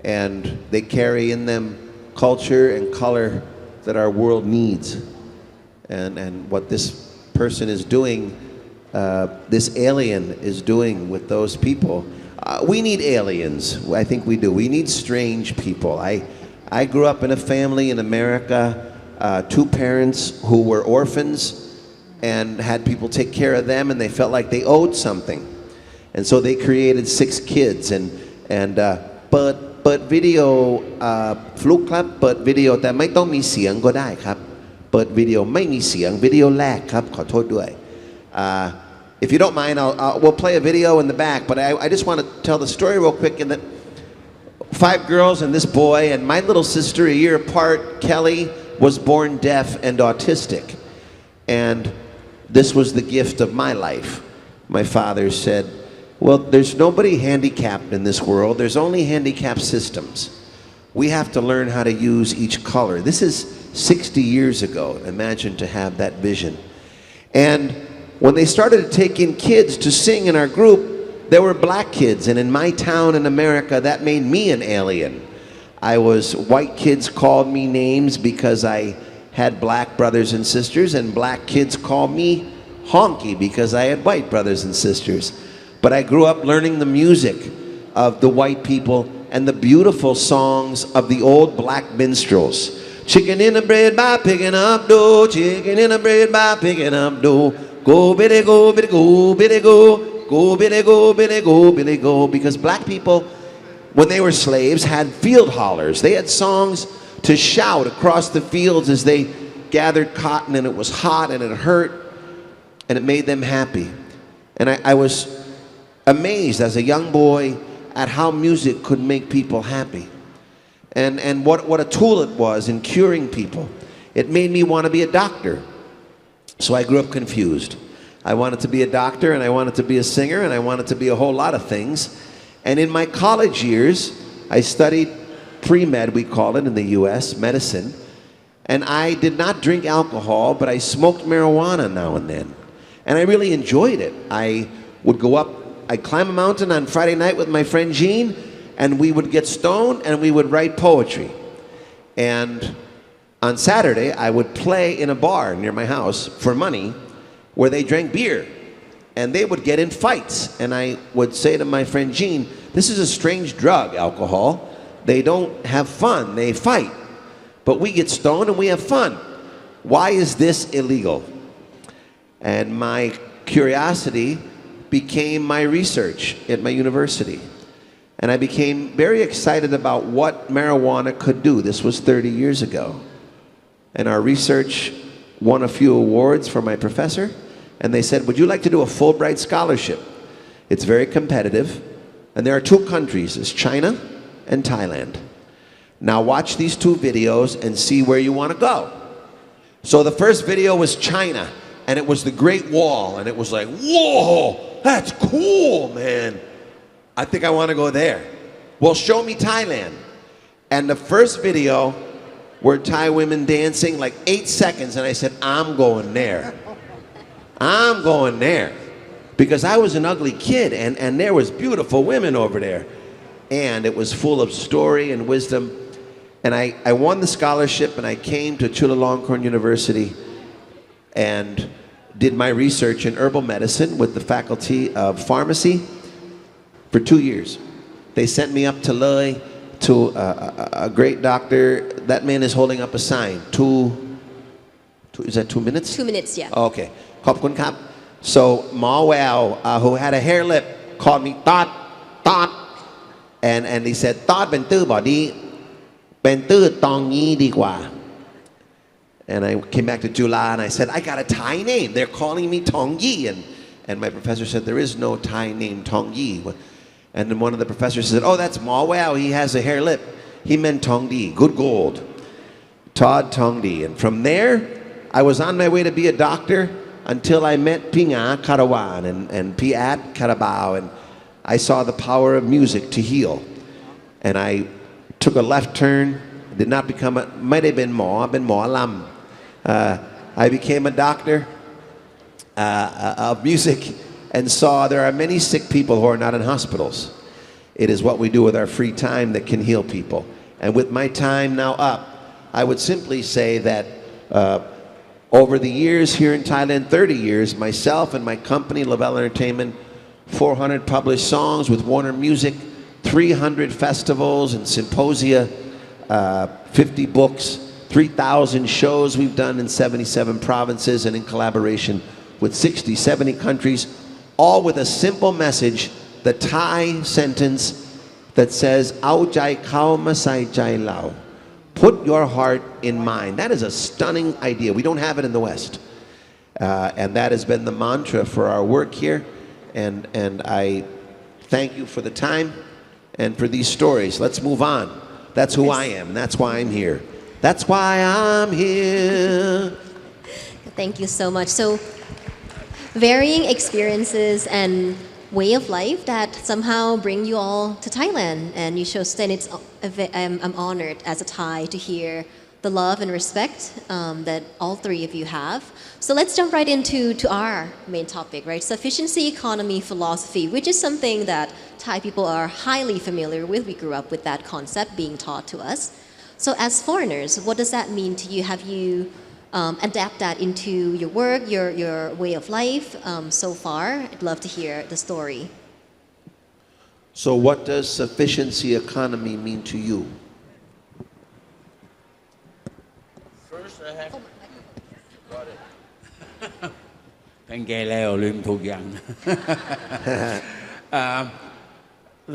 And they carry in them culture and color that our world needs. And what this person is doing, this alien is doing with those people. We need aliens, I think we do. We need strange people. I grew up in a family in America, two parents who were orphans and had people take care of them, and they felt like they owed something. And so they created 6 kids andเปิดวิดีโอฟลุกครับเปิดวิดีโอแต่ไม่ต้องมีเสียงก็ได้ครับเปิดวิดีโอไม่มีเสียงวิดีโอแรกครับขอโทษด้วย If you don't mind, we'll play a video in the back, but I just want to tell the story real quick. In that 5 girls and this boy, and my little sister, a year apart, Kelly, was born deaf and autistic. And this was the gift of my life. My father said, well, there's nobody handicapped in this world. There's only handicapped systems. We have to learn how to use each color. This is 60 years ago. Imagine to have that vision. And when they started taking kids to sing in our group, there were black kids. And in my town in America, that made me an alien. White kids called me names because I had black brothers and sisters, and black kids called me honky because I had white brothers and sisters. But I grew up learning the music of the white people and the beautiful songs of the old black minstrels. Chicken in the bread by picking up dough, chicken in the bread by picking up dough. Go, biddy, go, biddy, go, biddy, go, go, biddy, go, biddy, go, biddy, go. Because black people, when they were slaves, had field hollers. They had songs to shout across the fields as they gathered cotton, and it was hot and it hurt, and it made them happy. And I was amazed as a young boy at how music could make people happy, and what a tool it was in curing people. It made me want to be a doctor. So I grew up confused. I wanted to be a doctor, and I wanted to be a singer, and I wanted to be a whole lot of things. And in my college years, I studied pre-med, we call it in the US, medicine. And I did not drink alcohol, but I smoked marijuana now and then. And I really enjoyed it. I would go up, I'd climb a mountain on Friday night with my friend Gene, and we would get stoned and we would write poetry. And on Saturday, I would play in a bar near my house for money where they drank beer. And they would get in fights. And I would say to my friend Gene, this is a strange drug, alcohol. They don't have fun, they fight. But we get stoned and we have fun. Why is this illegal? And my curiosity became my research at my university. And I became very excited about what marijuana could do. This was 30 years ago. And our research won a few awards for my professor. And they said, would you like to do a Fulbright scholarship? It's very competitive. And there are 2 countries, it's China and Thailand. Now watch these 2 videos and see where you want to go. So the first video was China, and it was the Great Wall, and it was like, whoa, that's cool, man. I think I want to go there. Well, show me Thailand. And the first video were Thai women dancing like 8 seconds, and I said, I'm going there. I'm going there. Because I was an ugly kid, and there was beautiful women over there. And it was full of story and wisdom. And I won the scholarship, and I came to Chulalongkorn University and did my research in herbal medicine with the faculty of pharmacy for 2 years. They sent me up to Loei to a great doctor. That man is holding up a sign. Is that 2 minutes? 2 minutes, yeah. Okay. ขอบคุณครับ So Ma Wow, who had a hair lip, called me Thought, and he said, Thought เป็นตื้อบ่ดีเป็นตื้อตองงี้ดีกว่า And I came back to Jula and I said, I got a Thai name. They're calling me Tong Yi. And my professor said, there is no Thai name Tong Yi. And then one of the professors said, oh, that's Ma Wow. He has a hair lip. He meant Tong Di, good gold. Todd Tong Di. And from there, I was on my way to be a doctor until I met Pinga Karawan and Piat Karabao. And I saw the power of music to heal. And I took a left turn, did not become a, might have been Mo, I've been Mo Alam. I became a doctor of music and saw there are many sick people who are not in hospitals. It is what we do with our free time that can heal people. And with my time now up, I would simply say that over the years here in Thailand, 30 years, myself and my company, Lavelle Entertainment, 400 published songs with Warner Music, 300 festivals and symposia, 50 books, 3,000 shows we've done in 77 provinces and in collaboration with 60, 70 countries, all with a simple message, the Thai sentence that says, Au jai khao ma sai jai lao. Put your heart in mine. That is a stunning idea. We don't have it in the West. And that has been the mantra for our work here. And I thank you for the time and for these stories. Let's move on. That's who I am. That's why I'm here. That's why I'm here. Thank you so much. So, varying experiences and way of life that somehow bring you all to Thailand, and you show and it's I'm honored as a Thai to hear the love and respect that all three of you have. So let's jump right into our main topic, right? Sufficiency economy philosophy, which is something that Thai people are highly familiar with. We grew up with that concept being taught to us. So as foreigners, what does that mean to you? Have you adapt that into your work, your way of life so far? I'd love to hear the story. So what does sufficiency economy mean to you? First I have got it. เป็นแกแล้วลืมทุกอย่าง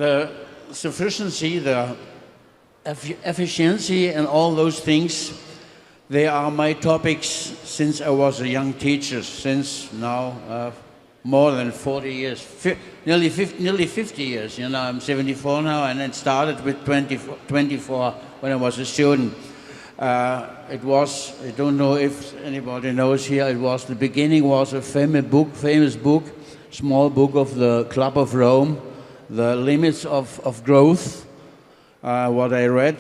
The sufficiency, the efficiency and all those things, they are my topics since I was a young teacher, since now more than 40 years, nearly 50 years. You know, I'm 74 now, and it started with 24 when I was a student. It was, I don't know if anybody knows here, it was, the beginning was a famous book, small book of the Club of Rome, The Limits of Growth, what I read.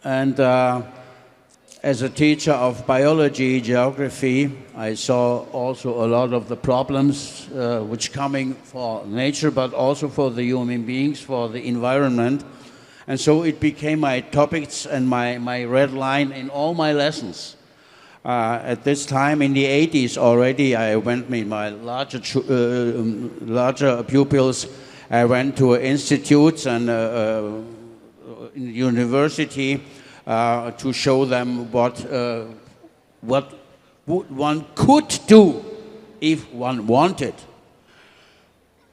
And as a teacher of biology, geography, I saw also a lot of the problems which coming for nature, but also for the human beings, for the environment. And so it became my topics and my red line in all my lessons. At this time, in the 80s already, I went with my larger pupils. I went to institutes and university to show them what one could do if one wanted.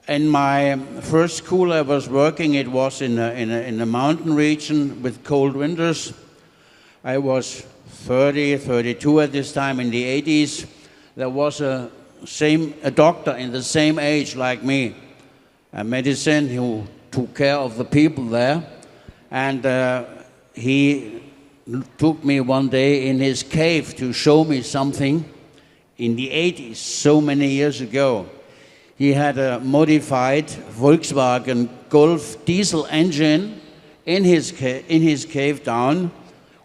In my first school I was working, it was in a mountain region with cold winters. I was 32 at this time in the 80s. There was a doctor in the same age like me, a medicine who took care of the people there, and he took me one day in his cave to show me something in the 80s, so many years ago. He had a modified Volkswagen Golf diesel engine in his cave down,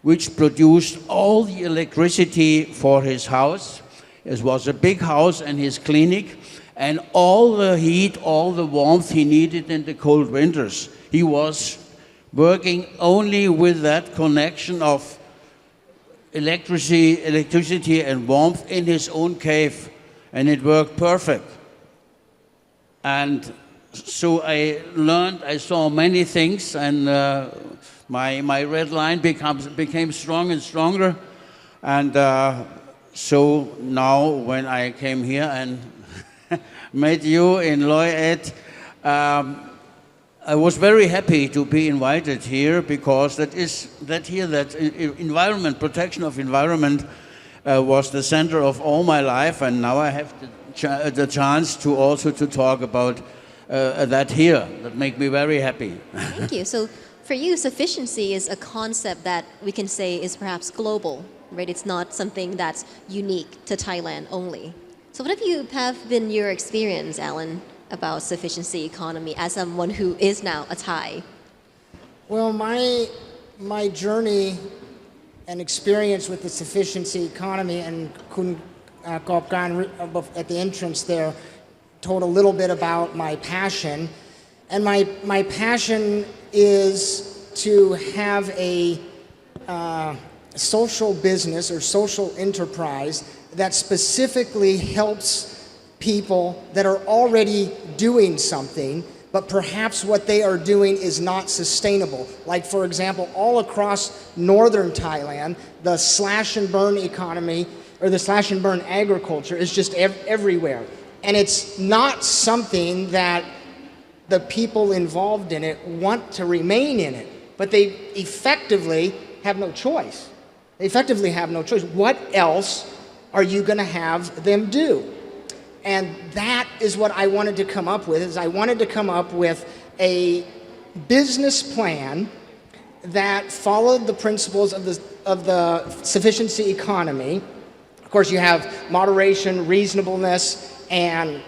which produced all the electricity for his house. It was a big house and his clinic, and all the heat, all the warmth he needed in the cold winters. He was working only with that connection of electricity and warmth in his own cave, and it worked perfect. And so I learned, I saw many things, and my red line became strong and stronger. And so now when I came here and met you in Lloyd, I was very happy to be invited here, because that environment, protection of environment was the center of all my life, and now I have the chance to also to talk about that here. That make me very happy. Thank you. So for you, sufficiency is a concept that we can say is perhaps global, right? It's not something that's unique to Thailand only. So what have been your experience, Alan, about sufficiency economy as someone who is now a Thai? Well, my journey and experience with the sufficiency economy, and Kun Gopgan at the entrance there told a little bit about my passion. And my passion is to have a social business or social enterprise that specifically helps people that are already doing something, but perhaps what they are doing is not sustainable. Like, for example, all across northern Thailand, the slash and burn economy, or the slash and burn agriculture, is just everywhere. And it's not something that the people involved in it want to remain in it, but they effectively have no choice. What else are you going to have them do? And that is what I wanted to come up with, is I wanted to come up with a business plan that followed the principles of the sufficiency economy. Of course, you have moderation, reasonableness, and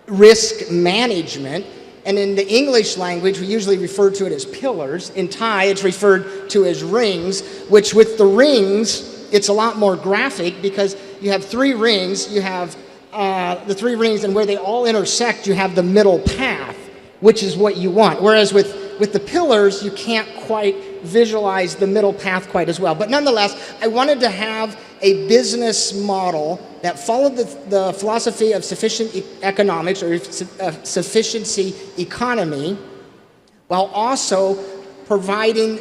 risk management. And in the English language, we usually refer to it as pillars. In Thai, it's referred to as rings, which with the rings, it's a lot more graphic, because you have three rings. You have the three rings, and where they all intersect, you have the middle path, which is what you want. Whereas with the pillars, you can't quite visualize the middle path quite as well. But nonetheless, I wanted to have a business model that followed the philosophy of sufficient economics, or sufficiency economy, while also providing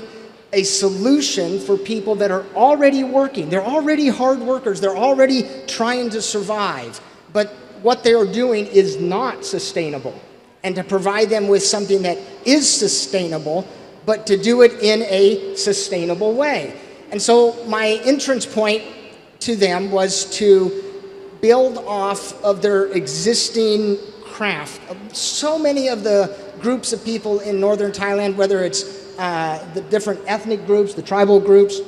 a solution for people that are already working. They're already hard workers. They're already trying to survive. But what they are doing is not sustainable. And to provide them with something that is sustainable, but to do it in a sustainable way. And so my entrance point to them was to build off of their existing craft. So many of the groups of people in northern Thailand, whether it's the different ethnic groups, the tribal groups,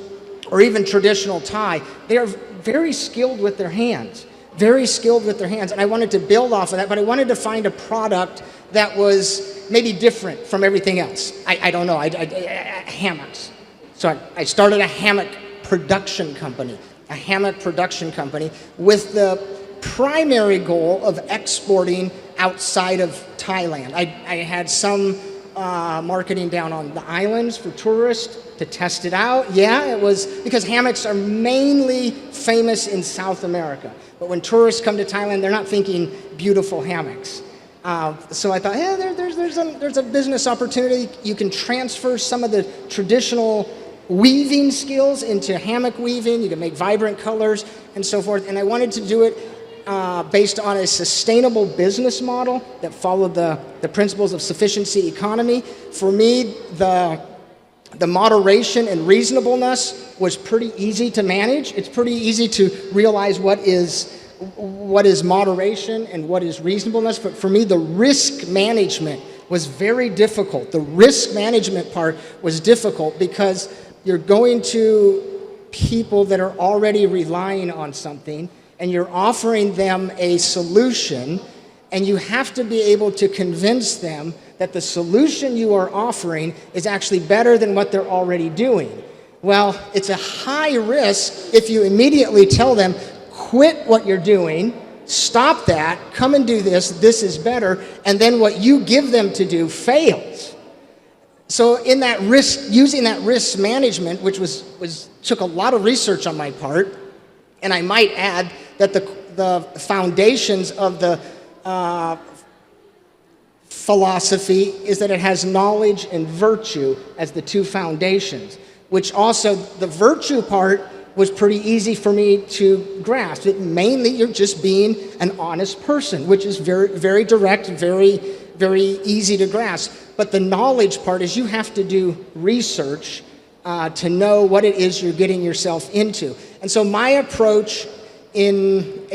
or even traditional Thai, they are very skilled with their hands. And I wanted to build off of that, but I wanted to find a product that was maybe different from everything else. I don't know, hammocks. So I started a hammock production company with the primary goal of exporting outside of Thailand. I had some marketing down on the islands for tourists to test it out. Yeah, it was because hammocks are mainly famous in South America. But when tourists come to Thailand, they're not thinking beautiful hammocks. So I thought, yeah, there's a business opportunity. You can transfer some of the traditional weaving skills into hammock weaving. You can make vibrant colors and so forth. And I wanted to do it based on a sustainable business model that followed the principles of sufficiency economy. For me, the moderation and reasonableness was pretty easy to manage. It's pretty easy to realize what is moderation and what is reasonableness. But for me, the risk management was very difficult. The risk management part was difficult because You're going to people that are already relying on something, and you're offering them a solution, and you have to be able to convince them that the solution you are offering is actually better than what they're already doing. Well, it's a high risk if you immediately tell them, quit what you're doing, stop that, come and do this is better, and then what you give them to do fails. So in that risk, using that risk management, which took a lot of research on my part, and I might add that the foundations of the philosophy is that it has knowledge and virtue as the two foundations, which also the virtue part was pretty easy for me to grasp. Mainly, you're just being an honest person, which is very, very direct, very, very easy to grasp. But the knowledge part is you have to do research to know what it is you're getting yourself into. And so my approach in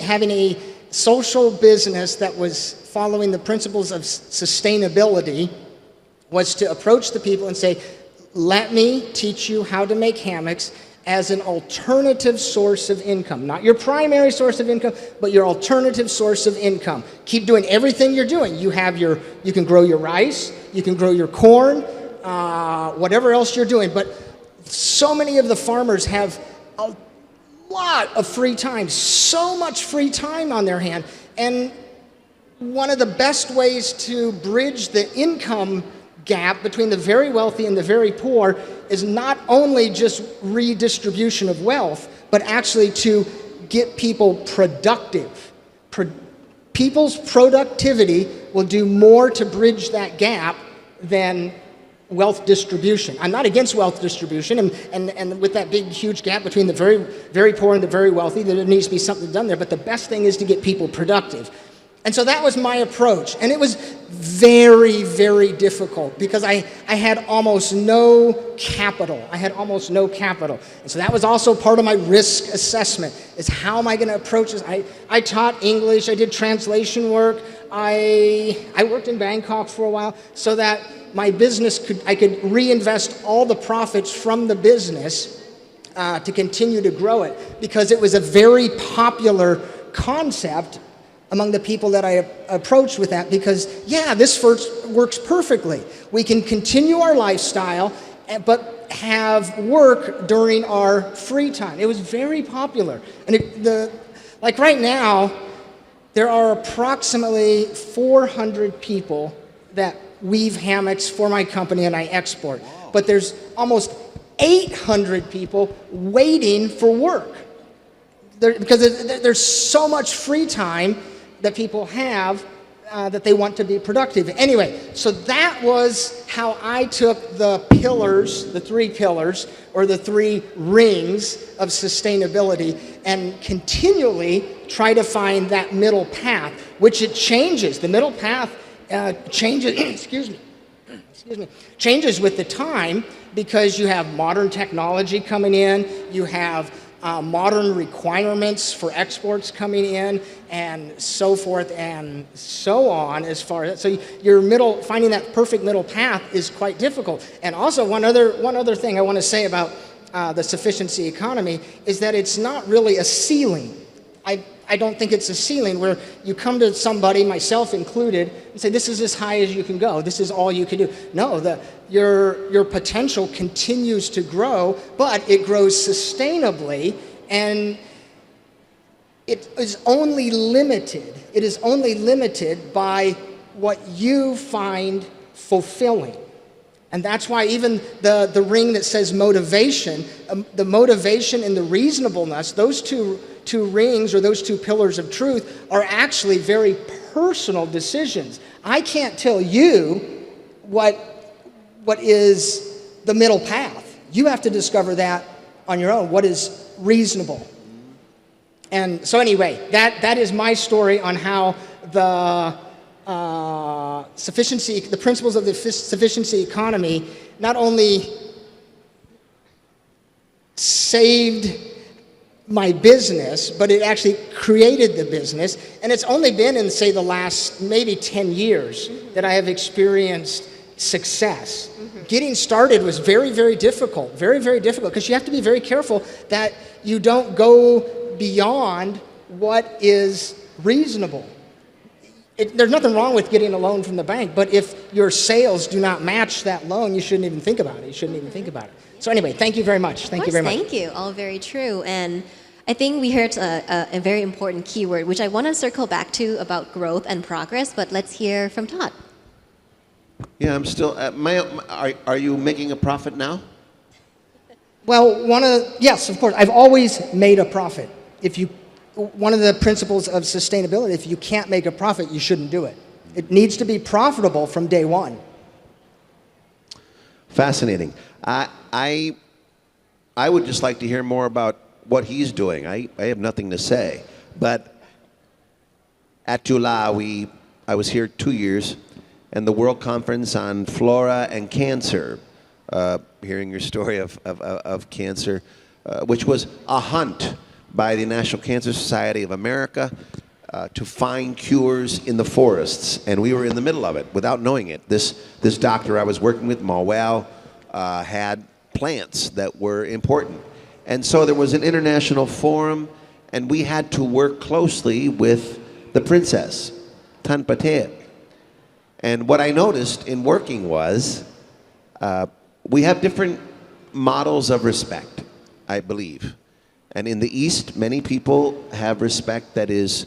having a social business that was following the principles of sustainability was to approach the people and say, let me teach you how to make hammocks as an alternative source of income. Not your primary source of income, but your alternative source of income. Keep doing everything you're doing. You can grow your rice, you can grow your corn, whatever else you're doing. But so many of the farmers have a lot of free time, so much free time on their hand. And one of the best ways to bridge the income gap between the very wealthy and the very poor is not only just redistribution of wealth, but actually to get people productive. People's productivity will do more to bridge that gap than wealth distribution. I'm not against wealth distribution, and with that big, huge gap between the very, very poor and the very wealthy, there needs to be something done there, but the best thing is to get people productive. And so that was my approach. And it was very, very difficult because I had almost no capital. And so that was also part of my risk assessment, is how am I going to approach this? I taught English, I did translation work, I worked in Bangkok for a while so that my business I could reinvest all the profits from the business to continue to grow it, because it was a very popular concept among the people that I approached with that, because, yeah, this first works perfectly. We can continue our lifestyle, but have work during our free time. It was very popular. And like right now, there are approximately 400 people that weave hammocks for my company and I export. Wow. But there's almost 800 people waiting for work. Because there's so much free time that people have that they want to be productive. Anyway, so that was how I took the pillars, the three pillars, or the three rings of sustainability, and continually try to find that middle path, which it changes. The middle path changes, changes with the time, because you have modern technology coming in, you have modern requirements for exports coming in, and so forth and so on. As far as, so finding that perfect middle path is quite difficult. And also one other thing I want to say about the sufficiency economy is that it's not really a ceiling. I don't think it's a ceiling where you come to somebody, myself included, and say, this is as high as you can go. This is all you can do. No, your potential continues to grow, but it grows sustainably, and it is only limited. It is only limited by what you find fulfilling. And that's why even the ring that says motivation, the motivation and the reasonableness, those two rings or those two pillars of truth are actually very personal decisions. I can't tell you what is the middle path. You have to discover that on your own, what is reasonable. And so anyway, that is my story on how the principles of the sufficiency economy not only saved my business, but it actually created the business. And it's only been in, say, the last maybe 10 years that I have experienced success. Getting started was very, very difficult, because you have to be very careful that you don't go beyond what is reasonable. There's nothing wrong with getting a loan from the bank, but if your sales do not match that loan, you shouldn't even think about it. So anyway, thank you very much. Thank you very much. Thank you. All very true. And I think we heard a very important keyword, which I want to circle back to about growth and progress, but let's hear from Todd. Yeah, I'm still. Are you making a profit now? Well, yes, of course. I've always made a profit. One of the principles of sustainability, if you can't make a profit, you shouldn't do it. It needs to be profitable from day one. Fascinating. I would just like to hear more about what he's doing. I have nothing to say. But at Jula, I was here 2 years, and the World Conference on Flora and Cancer, hearing your story of cancer, which was a hunt by the National Cancer Society of America to find cures in the forests, and we were in the middle of it without knowing it. This doctor I was working with, Mawel, had plants that were important. And so there was an international forum, and we had to work closely with the princess, Tan Patet. And what I noticed in working was we have different models of respect, I believe. And in the East, many people have respect that is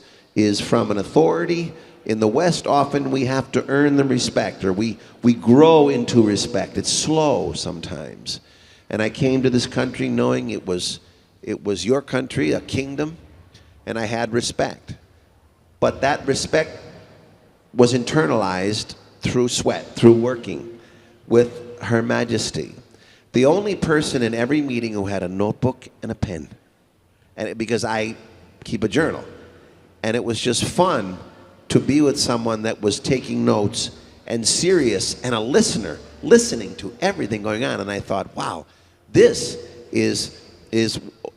from an authority. In the West, often we have to earn the respect, or we grow into respect. It's slow sometimes. And I came to this country knowing it was your country, a kingdom, and I had respect. But that respect was internalized through sweat, through working with Her Majesty. The only person in every meeting who had a notebook and a pen. Because I keep a journal. And it was just fun to be with someone that was taking notes and serious and a listener, listening to everything going on. And I thought, wow, this is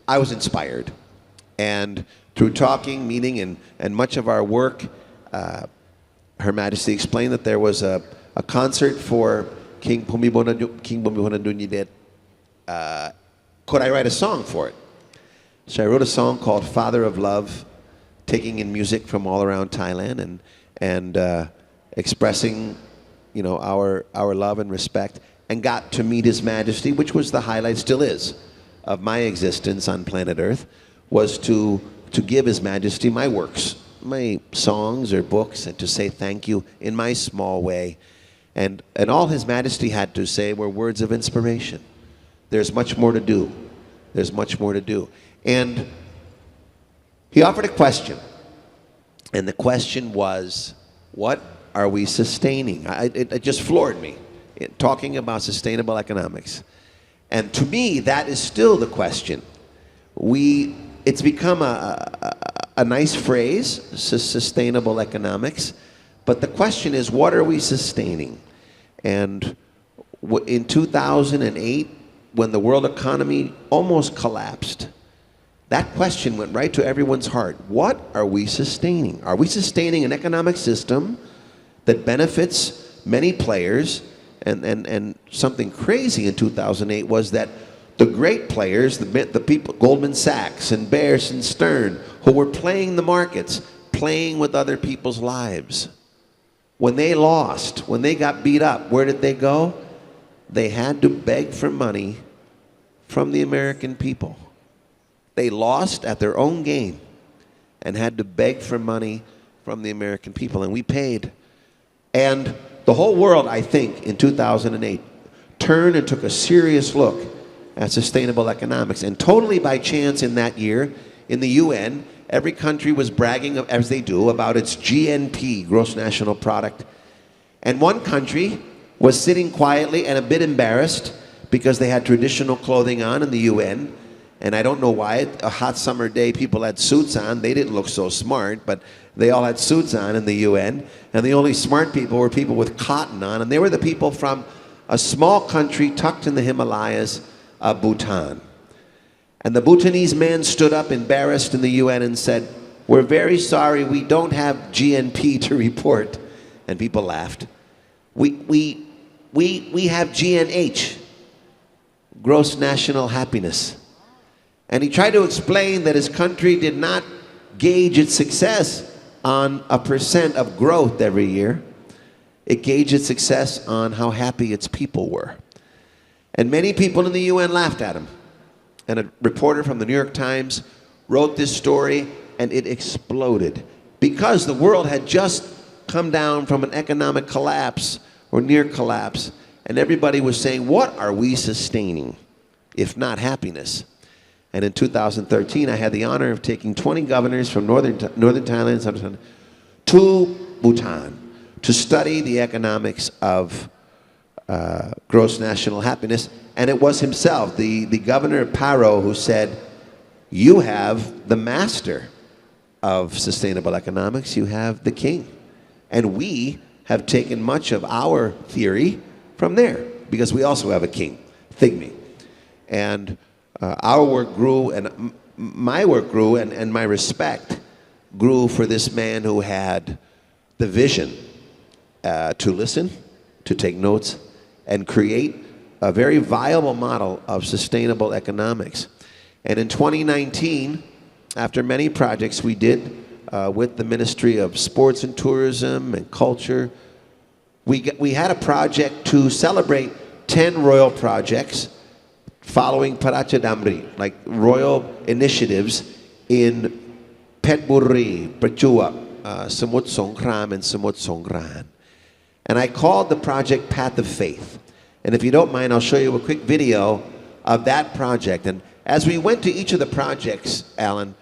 I was inspired. And through talking, meeting, and much of our work, Her Majesty explained that there was a concert for King Bhumibol Adulyadej. Could I write a song for it? So I wrote a song called Father of Love, taking in music from all around Thailand and expressing, our love and respect, and got to meet His Majesty, which was the highlight, still is, of my existence on planet Earth, was to give His Majesty my works, my songs or books, and to say thank you in my small way. And all His Majesty had to say were words of inspiration. There's much more to do. There's much more to do. And he offered a question. And the question was, what are we sustaining? It just floored me, talking about sustainable economics. And to me, that is still the question. It's become a nice phrase, sustainable economics. But the question is, what are we sustaining? And in 2008, when the world economy almost collapsed, that question went right to everyone's heart. What are we sustaining? Are we sustaining an economic system that benefits many players? And something crazy in 2008 was that the great players, the people, Goldman Sachs and Bear and Stern, who were playing the markets, playing with other people's lives. When they lost, when they got beat up, where did they go? They had to beg for money from the American people. They lost at their own game and had to beg for money from the American people, and we paid. And the whole world, I think, in 2008, turned and took a serious look at sustainable economics. And totally by chance in that year, in the UN, every country was bragging, as they do, about its GNP, gross national product. And one country was sitting quietly and a bit embarrassed because they had traditional clothing on in the UN. And I don't know why, a hot summer day, people had suits on. They didn't look so smart, but they all had suits on in the UN. And the only smart people were people with cotton on. And they were the people from a small country tucked in the Himalayas of Bhutan. And the Bhutanese man stood up embarrassed in the UN and said, "We're very sorry, we don't have GNP to report." And people laughed. We we have GNH, gross national happiness. And he tried to explain that his country did not gauge its success on a % of growth every year. It gauged its success on how happy its people were. And many people in the UN laughed at him. And a reporter from the New York Times wrote this story, and it exploded because the world had just come down from an economic collapse or near collapse, and everybody was saying, what are we sustaining, if not happiness? And in 2013, I had the honor of taking 20 governors from northern Thailand to Bhutan to study the economics of gross national happiness. And it was himself, the governor of Paro, who said, you have the master of sustainable economics, you have the king. And we have taken much of our theory from there, because we also have a king, Thigme. And our work grew, and my work grew, and my respect grew for this man who had the vision to listen, to take notes, and create a very viable model of sustainable economics. And in 2019, after many projects we did with the Ministry of Sports and Tourism and Culture, we had a project to celebrate 10 royal projects following Paracha Damri, like royal initiatives in Phetburi, Prachuap, Samut Songkhram, and Samut Songkhran. And I called the project Path of Faith. And if you don't mind, I'll show you a quick video of that project. And as we went to each of the projects, Alan,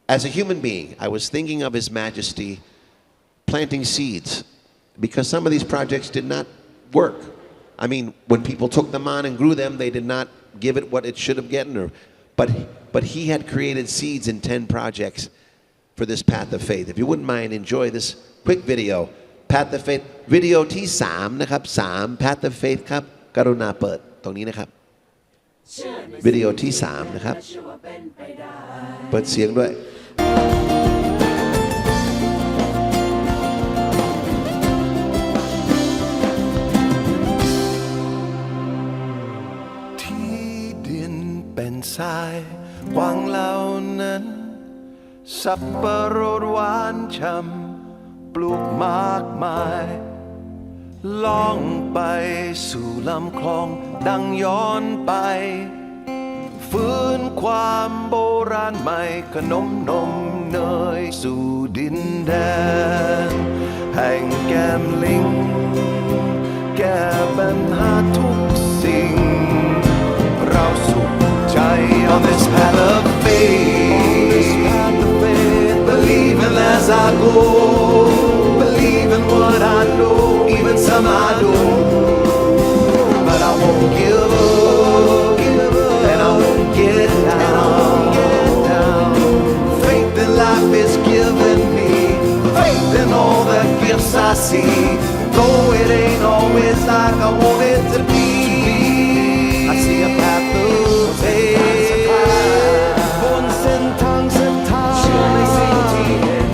as a human being, I was thinking of His Majesty planting seeds, because some of these projects did not work. I mean, when people took them on and grew them, they did not give it what it should have gotten. But he had created seeds in 10 projects for this Path of Faith. If you wouldn't mind, enjoy this quick video. Path of Faith วิดีโอที่3นะครับ3 Path of Faith ครับกรุณาเปิดตรงนี้นะครับวิดีโอที่3นะครับเปิดเสียงด้วยที่ดินเป็นทรายวังเหล่านั้นสับปะรดหวานช่ำปลูกมากมายล่องไปสู่ลำคลองดังย้อนไปฟื้นความโบราณใหม่ขนมนมเนยสู่ดินแดนแห่งแก้มลิงแก้ปัญหาทุกสิ่งเราสุขใจ on this path of faith believing as I go believing what I know even some I don't but I won't give up and I won't get down faith that life is giving me faith in all the gifts I see though it ain't always like I want it to be I see a path of faithบนเส้นทางเชื่อในสิ่งที่เห็น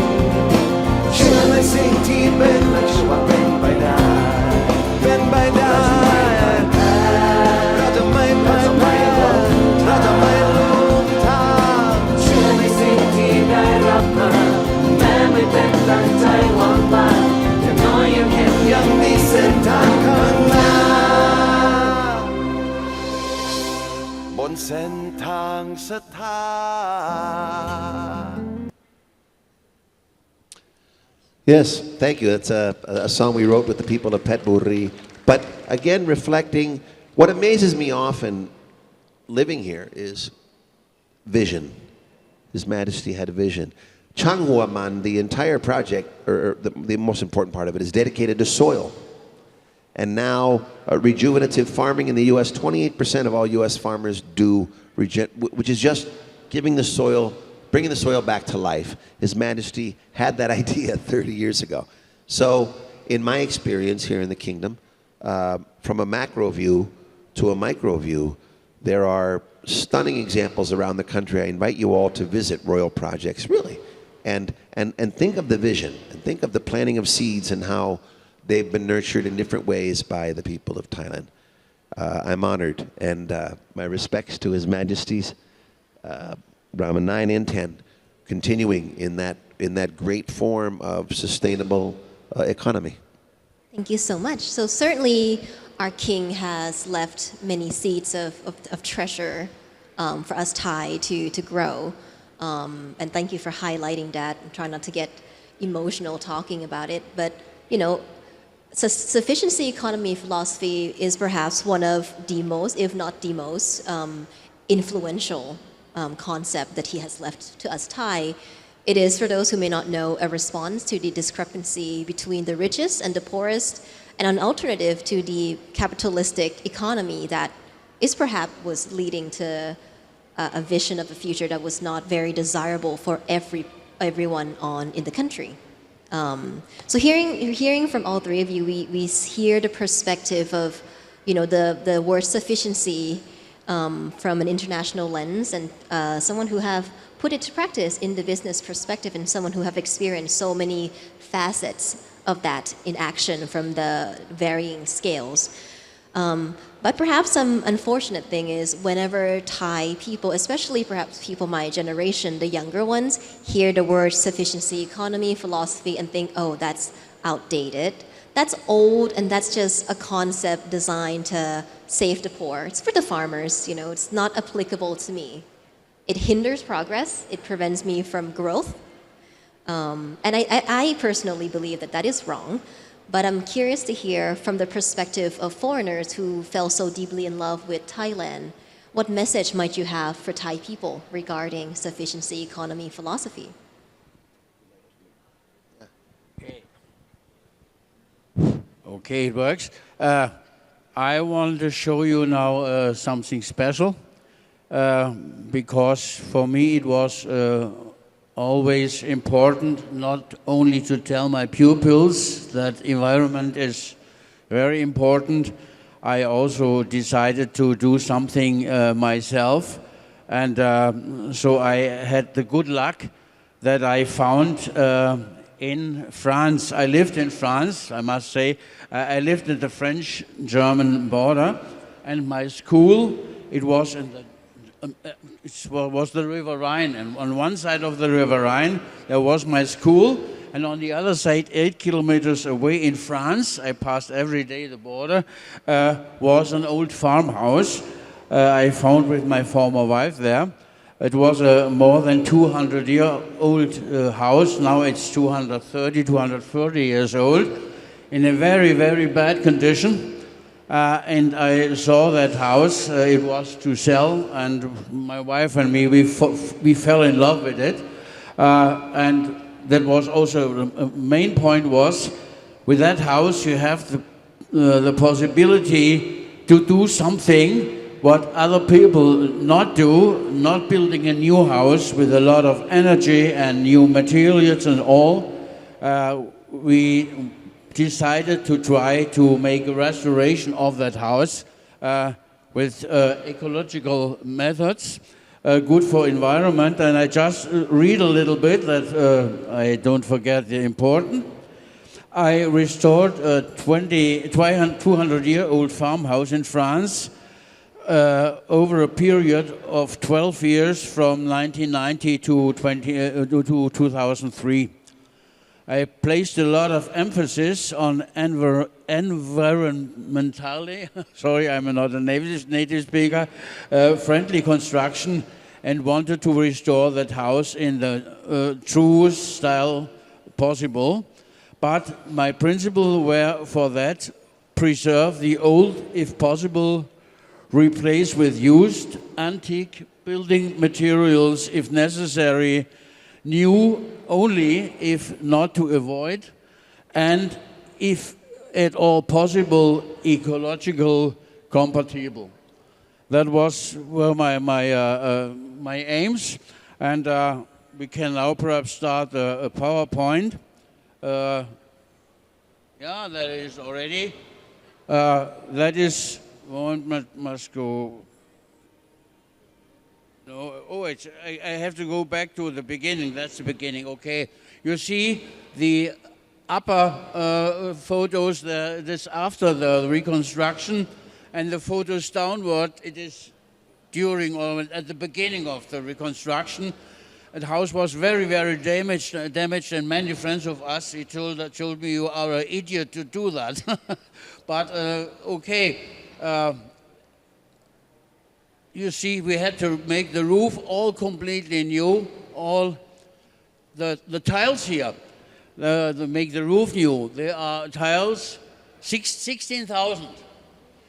เชื่อในสิ่งที่เป็นและเชื่อว่าเป็นไปได้เราจะไม่พ่ายแพ้เราจะไม่หลงทางเชื่อในสิ่งที่ได้รับมาแม้ไม่เป็นดังใจหวังบ้างอย่างน้อยยังเห็นยังมีเส้นทางข้างหน้าบนเส้นทางศรัทธา Yes, thank you. That's a song we wrote with the people of Phetburi. But again, reflecting, what amazes me often living here is vision. His Majesty had a vision. Changhuaman, the entire project, or the most important part of it, is dedicated to soil. And now rejuvenative farming in the U.S., 28% of all U.S. farmers do, which is just giving the soil, bringing the soil back to life. His Majesty had that idea 30 years ago. So in my experience here in the kingdom, from a macro view to a micro view, there are stunning examples around the country. I invite you all to visit royal projects, really, and think of the vision, and think of the planting of seeds and how they've been nurtured in different ways by the people of Thailand. I'm honored, and my respects to His Majesty's Brahma 9 and 10, continuing in that great form of sustainable economy. Thank you so much. So certainly our king has left many seeds of treasure for us Thai to grow. And thank you for highlighting that. I'm trying not to get emotional talking about it. But, sufficiency economy philosophy is perhaps one of the most, if not the most, influential concept that he has left to us Thai. It is, for those who may not know, a response to the discrepancy between the richest and the poorest, and an alternative to the capitalistic economy that is perhaps was leading to a vision of a future that was not very desirable for everyone in the country. So hearing from all three of you, we hear the perspective of, the word sufficiency from an international lens, and someone who have put it to practice in the business perspective, and someone who have experienced so many facets of that in action from the varying scales. But perhaps some unfortunate thing is whenever Thai people, especially perhaps people my generation, the younger ones, hear the word sufficiency economy philosophy and think, oh, that's outdated. That's old, and that's just a concept designed to save the poor. It's for the farmers, it's not applicable to me. It hinders progress. It prevents me from growth. And I personally believe that is wrong. But I'm curious to hear from the perspective of foreigners who fell so deeply in love with Thailand, what message might you have for Thai people regarding sufficiency economy philosophy? Okay, it works. I want to show you now something special because for me it was always important not only to tell my pupils that environment is very important. I also decided to do something myself, and so I had the good luck that I found in France. I lived in France, I must say. I lived at the French-German border, and my school, it was in the was the River Rhine, and on one side of the River Rhine there was my school, and on the other side, 8 kilometers away in France, I passed every day the border, was an old farmhouse I found with my former wife there. It was a more than 200-year-old house. Now it's 230 years old, in a very, very bad condition. And I saw that house, it was to sell, and my wife and me, we fell in love with it. And that was also, the main point was, with that house you have the possibility to do something what other people not do, not building a new house with a lot of energy and new materials and all. We decided to try to make a restoration of that house with ecological methods, good for environment. And I just read a little bit that I don't forget the important. I restored a 200-year-old farmhouse in France over a period of 12 years from 1990 to 2003. I placed a lot of emphasis on environmentally, sorry, I'm not a native speaker, friendly construction, and wanted to restore that house in the truest style possible. But my principles were for that, preserve the old if possible, replace with used antique building materials if necessary, new only if not to avoid, and if at all possible, ecological compatible. That were my aims, and we can now perhaps start a PowerPoint. Yeah, that is already. That is, one must go. No, oh, I have to go back to the beginning. That's the beginning. Okay, you see the upper photos, this after the reconstruction, and the photos downward, it is during or at the beginning of the reconstruction. The house was very, very damaged, and many friends of us, told me, you are an idiot to do that. But okay, you see, we had to make the roof all completely new, all the tiles here, to make the roof new. There are tiles, 16,000.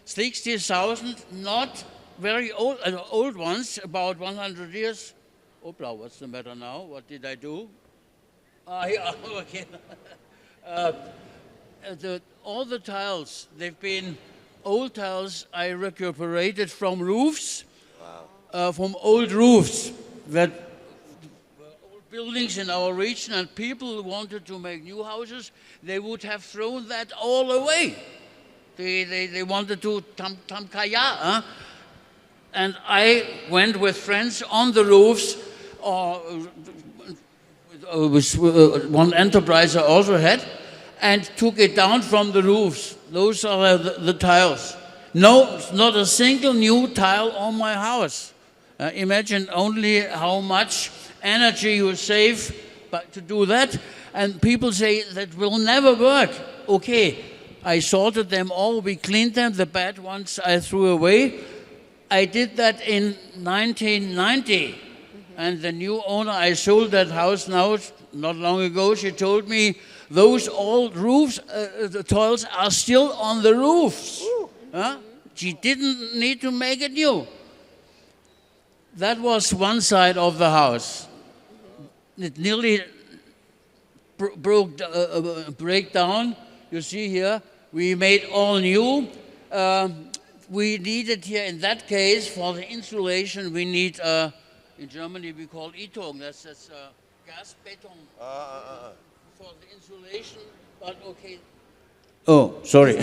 60,000, not very old ones, about 100 years. Opla, what's the matter now? What did I do? Yeah, okay. All the tiles, they've been old tiles I recuperated from roofs, from old roofs that were old buildings in our region, and people wanted to make new houses, they would have thrown that all away. They wanted to tam kaya, huh? And I went with friends on the roofs, with one enterprise I also had, and took it down from the roofs. Those are the tiles. No, not a single new tile on my house. Imagine only how much energy you save to do that. And people say that will never work. Okay, I sorted them all, we cleaned them, the bad ones I threw away. I did that in 1990. And the new owner, I sold that house now, not long ago, she told me, those old roofs, the tiles are still on the roofs. Huh? She didn't need to make it new. That was one side of the house. It nearly break down. You see here, we made all new. We needed here, in that case, for the insulation, we need, in Germany we call Itung, that's gas beton. For the insulation, but okay. Oh, sorry.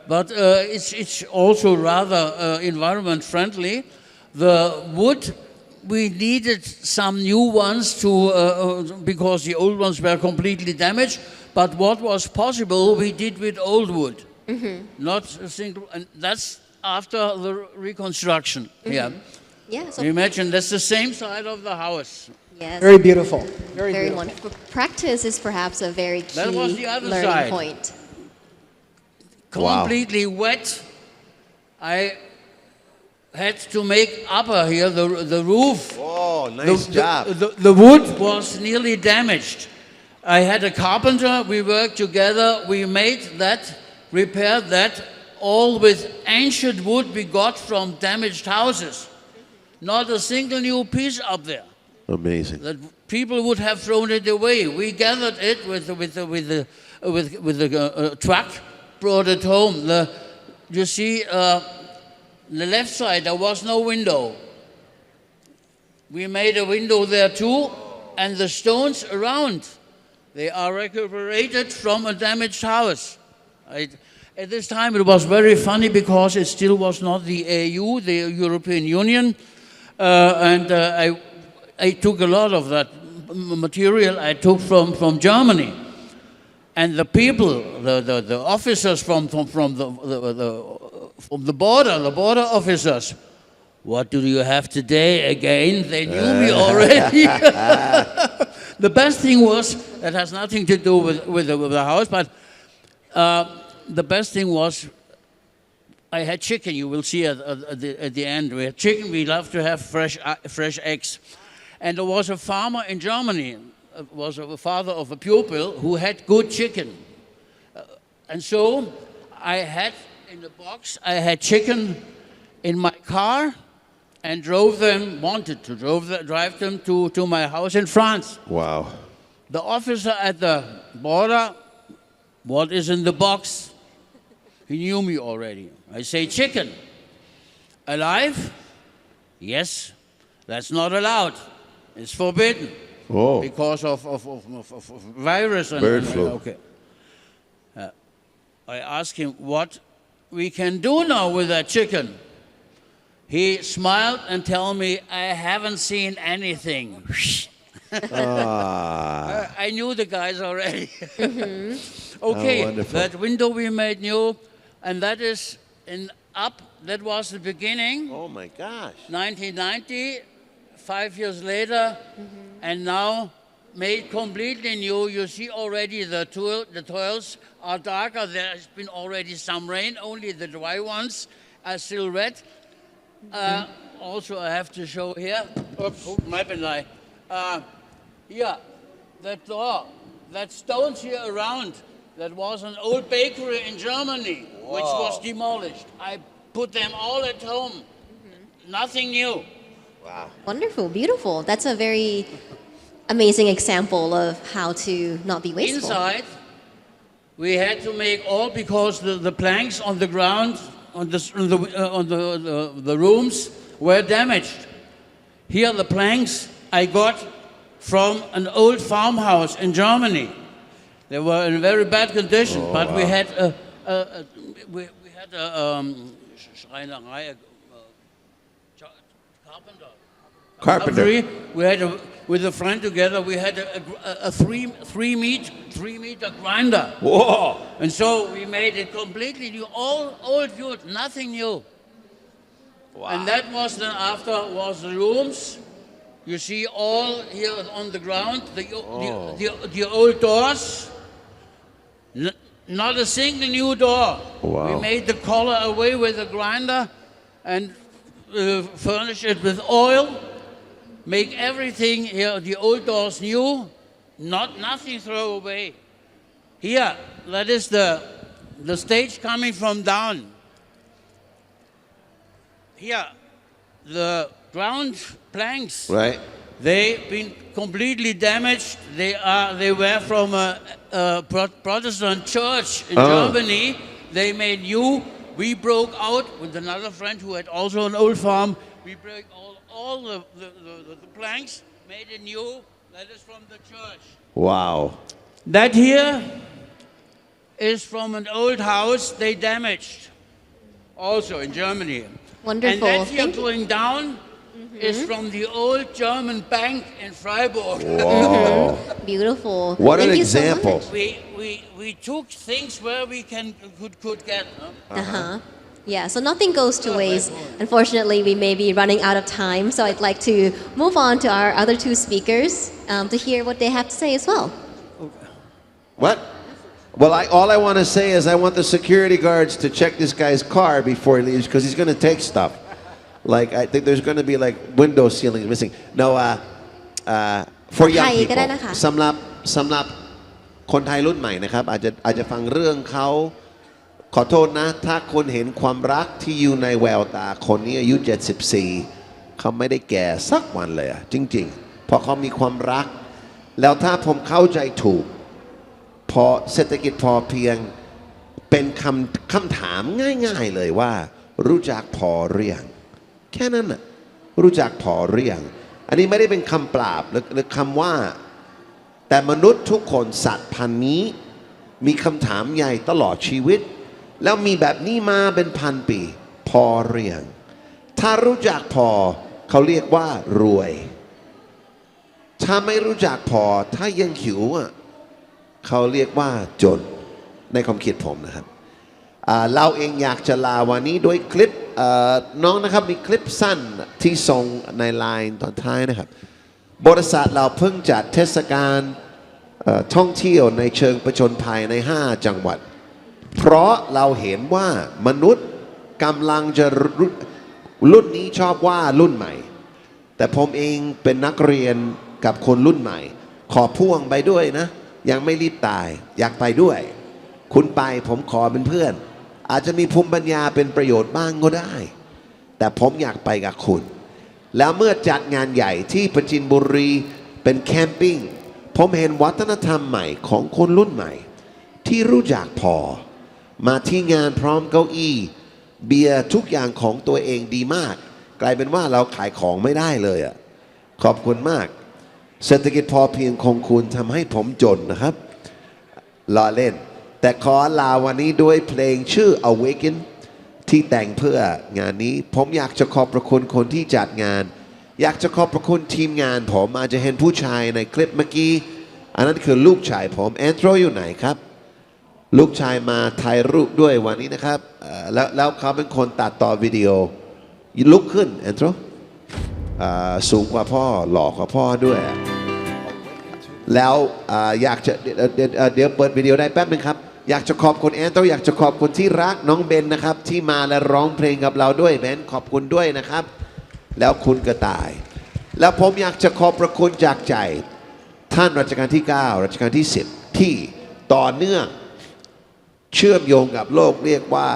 But it's also rather environment friendly. The wood, we needed some new ones because the old ones were completely damaged. But what was possible, we did with old wood. Not a single, and that's after the reconstruction. Yeah. Yeah, so Imagine that's the same side of the house. yes, Very beautiful. Very very beautiful. wonderful. Practice is perhaps a very That was key the other learning side. point. Completely wet. I had to make upper here, the roof. Oh, nice job. The wood was nearly damaged. I had a carpenter, we worked together, we made that, repaired that, all with ancient wood we got from damaged houses. Not a single new piece up there. Amazing. That people would have thrown it away. We gathered it with the truck, brought it home. You see, the left side, there was no window. We made a window there too, and the stones around, they are recuperated from a damaged house. At this time, it was very funny because it still was not the EU, the European Union, and I took a lot of that material I took from Germany. And the people, the officers from the border officers, what do you have today again? They knew me already. The best thing was, that has nothing to do with the house, but the best thing was, I had chicken. You will see at the end. We had chicken. We love to have fresh eggs. And there was a farmer in Germany, was a father of a pupil, who had good chicken. And so I had in the box, I had chicken in my car and drive them to my house in France. Wow. The officer at the border, what is in the box? He knew me already. I say, chicken. Alive? Yes. That's not allowed. It's forbidden. Oh. Because of virus and Bird flu. Okay. I asked him what we can do now with that chicken. He smiled and told me, I haven't seen anything. I knew the guys already. Okay, wonderful. that window we made new, and that is up. That was the beginning, Oh my gosh 1990. 5 years later, and now made completely new. You see already the toils are darker. There has been already some rain. Only the dry ones are still red. Also, I have to show here. Oops, my pen lie. Here, that door, that stones here around. That was an old bakery in Germany, which was demolished. I put them all at home. Nothing new. Wonderful, beautiful. That's a very amazing example of how to not be wasteful. Inside, we had to make all because the planks on the ground on the rooms were damaged. Here, the planks I got from an old farmhouse in Germany. They were in very bad condition, but we had Schreinerei, Carpenter We had with a friend together. We had a 3 meter grinder. Whoa And so we made it completely new, all old wood, nothing new. And that was then after was the rooms. You see all here on the ground, the old doors. Not a single new door. Wow. We made the collar away with the grinder and furnish it with oil. Make everything here, the old doors new, nothing throw away. Here, that is the stage coming from down. Here, the ground planks. right They've been completely damaged. They were from a Protestant church in Germany. They made new. We broke out with another friend who had also an old farm. We broke all the planks, made it new. That is from the church. wow That here is from an old house they damaged, also in Germany. Wonderful. And that here Thank you. going down is from the old German bank in Freiburg. Whoa Beautiful. What an Thank you so example. much. We took things where we could get. Huh? Yeah, so nothing goes to waste. Unfortunately, we may be running out of time, so I'd like to move on to our other two speakers to hear what they have to say as well. What? Well, all I want to say is I want the security guards to check this guy's car before he leaves because he's going to take stuff. Like, I think there's going to be like window ceilings missing. No, for young ไทยก็ได้ people นะคะ สำหรับคนไทยรุ่นใหม่นะครับอาจจะฟังเรื่องเขาขอโทษนะถ้าคนเห็นความรักที่อยู่ในแววตาคนนี้อายุ74เขาไม่ได้แก่สักวันเลยจริงๆเพราะเขามีความรักแล้วถ้าผมเข้าใจถูกพอเศรษฐกิจพอเพียงเป็นคำถามง่ายๆเลยว่ารู้จักพอหรือยังแค่นั้นน่ะรู้จักพอหรือยังอันนี้ไม่ได้เป็นคำปราบหรือคำว่าแต่มนุษย์ทุกคนสัตว์พันธุ์นี้มีคำถามใหญ่ตลอดชีวิตแล้วมีแบบนี้มาเป็นพันปีพอหรือยังถ้ารู้จักพอเขาเรียกว่ารวยถ้าไม่รู้จักพอถ้ายังหิวเขาเรียกว่าจนในความคิดผมนะครับเราเองอยากจะลาวันนี้ด้วยคลิปน้องนะครับมีคลิปสั้นที่ส่งในไลน์ตอนท้ายนะครับบริษัทเราเพิ่งจัดเทศกาลท่องเที่ยวในเชิงประชนภัยใน5จังหวัดเพราะเราเห็นว่ามนุษย์กำลังจะรุ่นนี้ชอบว่ารุ่นใหม่แต่ผมเองเป็นนักเรียนกับคนรุ่นใหม่ขอพ่วงไปด้วยนะยังไม่รีบตายอยากไปด้วยคุณไปผมขอเป็นเพื่อนอาจจะมีภูมิปัญญาเป็นประโยชน์บ้างก็ได้แต่ผมอยากไปกับคุณแล้วเมื่อจัดงานใหญ่ที่ประจินบุรีเป็นแคมปิ้งผมเห็นวัฒนธรรมใหม่ของคนรุ่นใหม่ที่รู้จักพอมาที่งานพร้อมเก้าอี้เบียร์ทุกอย่างของตัวเองดีมากกลายเป็นว่าเราขายของไม่ได้เลยขอบคุณมากเศรษฐกิจพอเพียงของคุณทำให้ผมจนนะครับล้อเล่นแต่ขอลาวันนี้ด้วยเพลงชื่อ Awaken ที่แต่งเพื่องานนี้ผมอยากจะขอบพระคุณคนที่จัดงาน อยากจะขอบพระคุณทีมงานผมอาจจะเห็นผู้ชายในคลิปเมื่อกี้อันนั้นคือลูกชายผมแอนโทรอยู่ไหนครับลูกชายมาถ่ายรูปด้วยวันนี้นะครับแล้วเขาเป็นคนตัดต่อวิดีโอลุกขึ้นแอนโทรสูงกว่าพ่อหล่อกว่าพ่อด้วยแล้วอยากจะเดี๋ยวเปิดวิดีโอได้แป๊บนึงครับอยากจะขอบคุณแอนโทรอยากจะขอบคุณที่รักน้องเบนนะครับที่มาและร้องเพลงกับเราด้วยเบนขอบคุณด้วยนะครับแล้วคุณกระต่ายแล้วผมอยากจะขอบพระคุณจากใจท่านรัชกาลที่9รัชกาลที่10ที่ต่อเนื่องเชื่อมโยงกับโลกเรียกว่า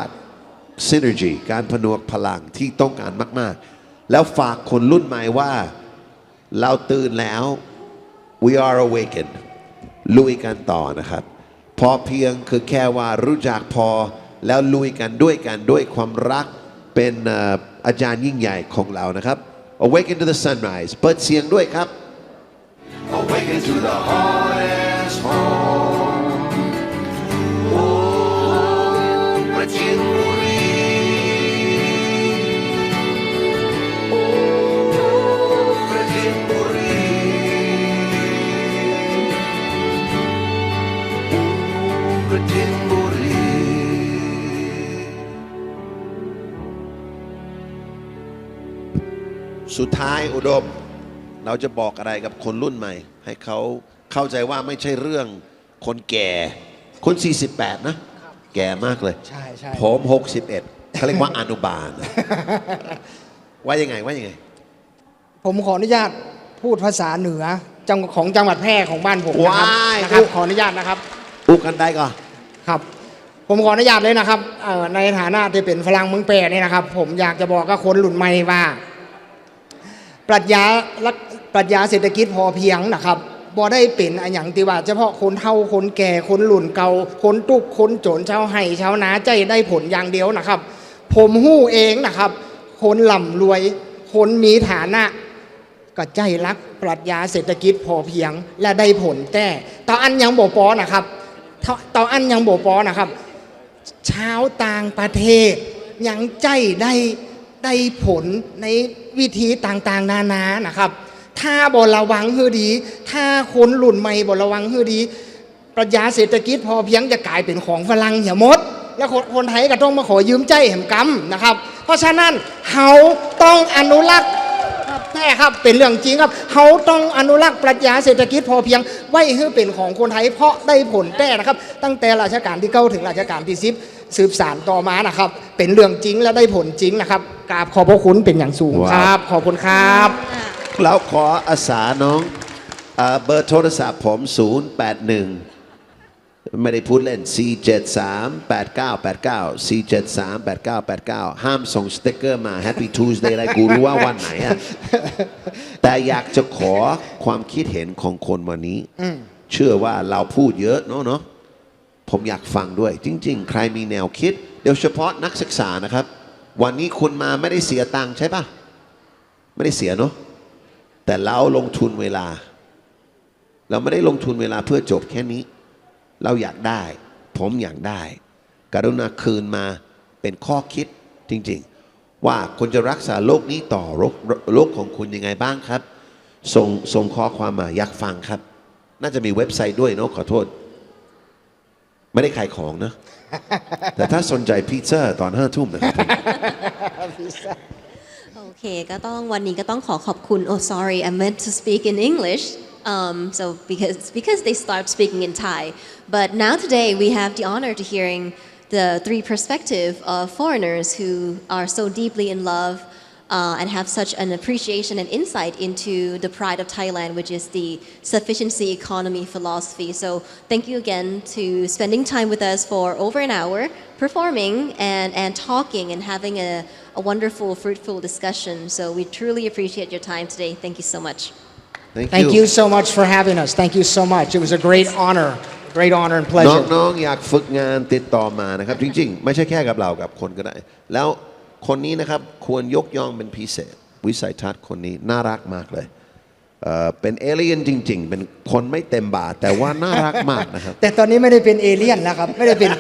synergy การผนวกพลังที่ต้องการมากๆแล้วฝากคนรุ่นใหม่ว่าเราตื่นแล้ว we are awakened ลุยกันต่อนะครับพอเพียงคือแค่ว่ารู้จักพอแล้วลุยกันด้วยความรักเป็นอาจารย์ยิ่งใหญ่ของเรานะครับ awaken to the sunrise เปิดเสียงด้วยครับ Awaken to the hardest home โอ้ประจินบุรีโอ้ประจินบุรีโอ้ประจินบุรี สุดท้ายอุดมเราจะบอกอะไรกับคนรุ่นใหม่ให้เขาเข้าใจว่าไม่ใช่เรื่องคนแก่คน48นะแก่มากเลยใช่ผม61เขาเรียกว่าอนุบาลว่ายังไงผมขออนุญาตพูดภาษาเหนือของจังหวัดแพร่ของบ้านผมนะครับขออนุญาตนะครับอุกันได้ก่อนครับผมขออนุญาตเลยนะครับในฐานะที่เป็นฝรั่งเมืองแปรนี่นะครับผมอยากจะบอกกับคนรุ่นใหม่ว่าปรัชญาเศรษฐกิจพอเพียงนะครับบ่ได้เป็นอย่างที่ว่าเฉพาะคนเฒ่าคนแก่คนรุ่นเก่าคนตุกคนจนชาวไห่ชาวนาใจได้ผลอย่างเดียวนะครับผมหู้เองนะครับคนร่ำรวยคนมีฐานะก็ใจรักปรัชญาเศรษฐกิจพอเพียงและได้ผลแต่ต่ออันยังบ่ปอนะครับต่ออันยังบ่ปอนะครับชาวต่างประเทศยังใจได้ผลในวิธีต่างๆนานานะครับถ้าบ่ระวังให้ดีถ้าคนรุ่นใหม่บ่ระวังให้ดีปรัชญาเศรษฐกิจพอเพียงจะกลายเป็นของฝรั่งเหี่ยหมดแล้วคนไทยก็ต้องมาขอยืมใจแห่งกรรมนะครับเพราะฉะนั้นเขาต้องอนุรักษ์แท้ครับเป็นเรื่องจริงครับเขาต้องอนุรักษ์ปรัชญาเศรษฐกิจพอเพียงไว้ให้เป็นของคนไทยเพราะได้ผลแท้นะครับตั้งแต่รัชกาลที่9ถึงรัชกาลที่10สืบสานต่อมานะครับเป็นเรื่องจริงและได้ผลจริงนะครับกราบขอบพระคุณเป็นอย่างสูงครับขอบคุณครับแล้วขออาสาน้องเบอร์โทรศัพท์ผม081ไม่ได้พูดเล่น4738989 ห้ามส่งสติ๊กเกอร์มา Happy Tuesday อะไรกูรู้ว่าวันไหนอะแต่อยากจะขอความคิดเห็นของคนวันนี้เชื่อว่าเราพูดเยอะเนาะผมอยากฟังด้วยจริงๆใครมีแนวคิดโดยเฉพาะนักศึกษานะครับวันนี้คุณมาไม่ได้เสียตังค์ใช่ปะไม่ได้เสียเนาะแต่เราลงทุนเวลาเราไม่ได้ลงทุนเวลาเพื่อจบแค่นี้เราอยากได้ผมอยากได้กรุณาคืนมาเป็นข้อคิดจริงๆว่าคุณจะรักษาโรคนี้ต่อโรคของคุณยังไงบ้างครับส่งข้อความมาอยากฟังครับน่าจะมีเว็บไซต์ด้วยเนาะขอโทษไม่ได้ขายของนะแต่ถ้าสนใจพิซซ่าตอน5 ทุ่มนะครับโอเคก็ต้องวันนี้ก็ต้องขอบคุณ Oh sorry I meant to speak in English so because they start speaking in Thai but now today we have the honor to hearing the three perspective of foreigners who are so deeply in love and have such an appreciation and insight into the pride of Thailand, which is the sufficiency economy philosophy. So thank you again to spending time with us for over an hour, performing and talking and having a wonderful, fruitful discussion. So we truly appreciate your time today. Thank you so much. Thank you so much for having us. Thank you so much. It was a great honor. Great honor and pleasure. น้องๆอยากฝึกงานติดต่อมานะครับจริงๆไม่ใช่แค่กับเรากับคนก็ได้แล้วคนนี้นะครับควรยกย่องเป็นพิเศษวิสัยทัศน์คนนี้น่ารักมากเลยเป็นเอเลี่ยนจริงๆเป็นคนไม่เต็มบาทแต่ว่าน่ารักมากนะครับแต่ตอนนี้ไม่ได้เป็นเอเลี่ยนแล้วครับไม่ได้เป็น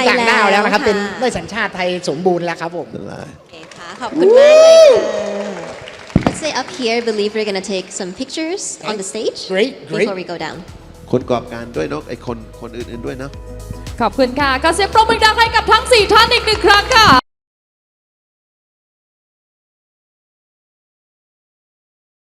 ต่างดาวแล้วนะครับเป็นได้สัญชาติไทยสมบูรณ์แล้วครับผมโอเคค่ะขอบคุณมากเลยค่ะ Let's stay up here. I believe we're going to take some pictures on the stage Great. before we go down. คนประกอบการด้วยเนาะไอ้คนอื่นๆด้วยเนาะ ขอบคุณค่ะขอเสียงปรบมือดังให้กับทั้ง 4 ท่านอีกหนึ่งครั้งค่ะ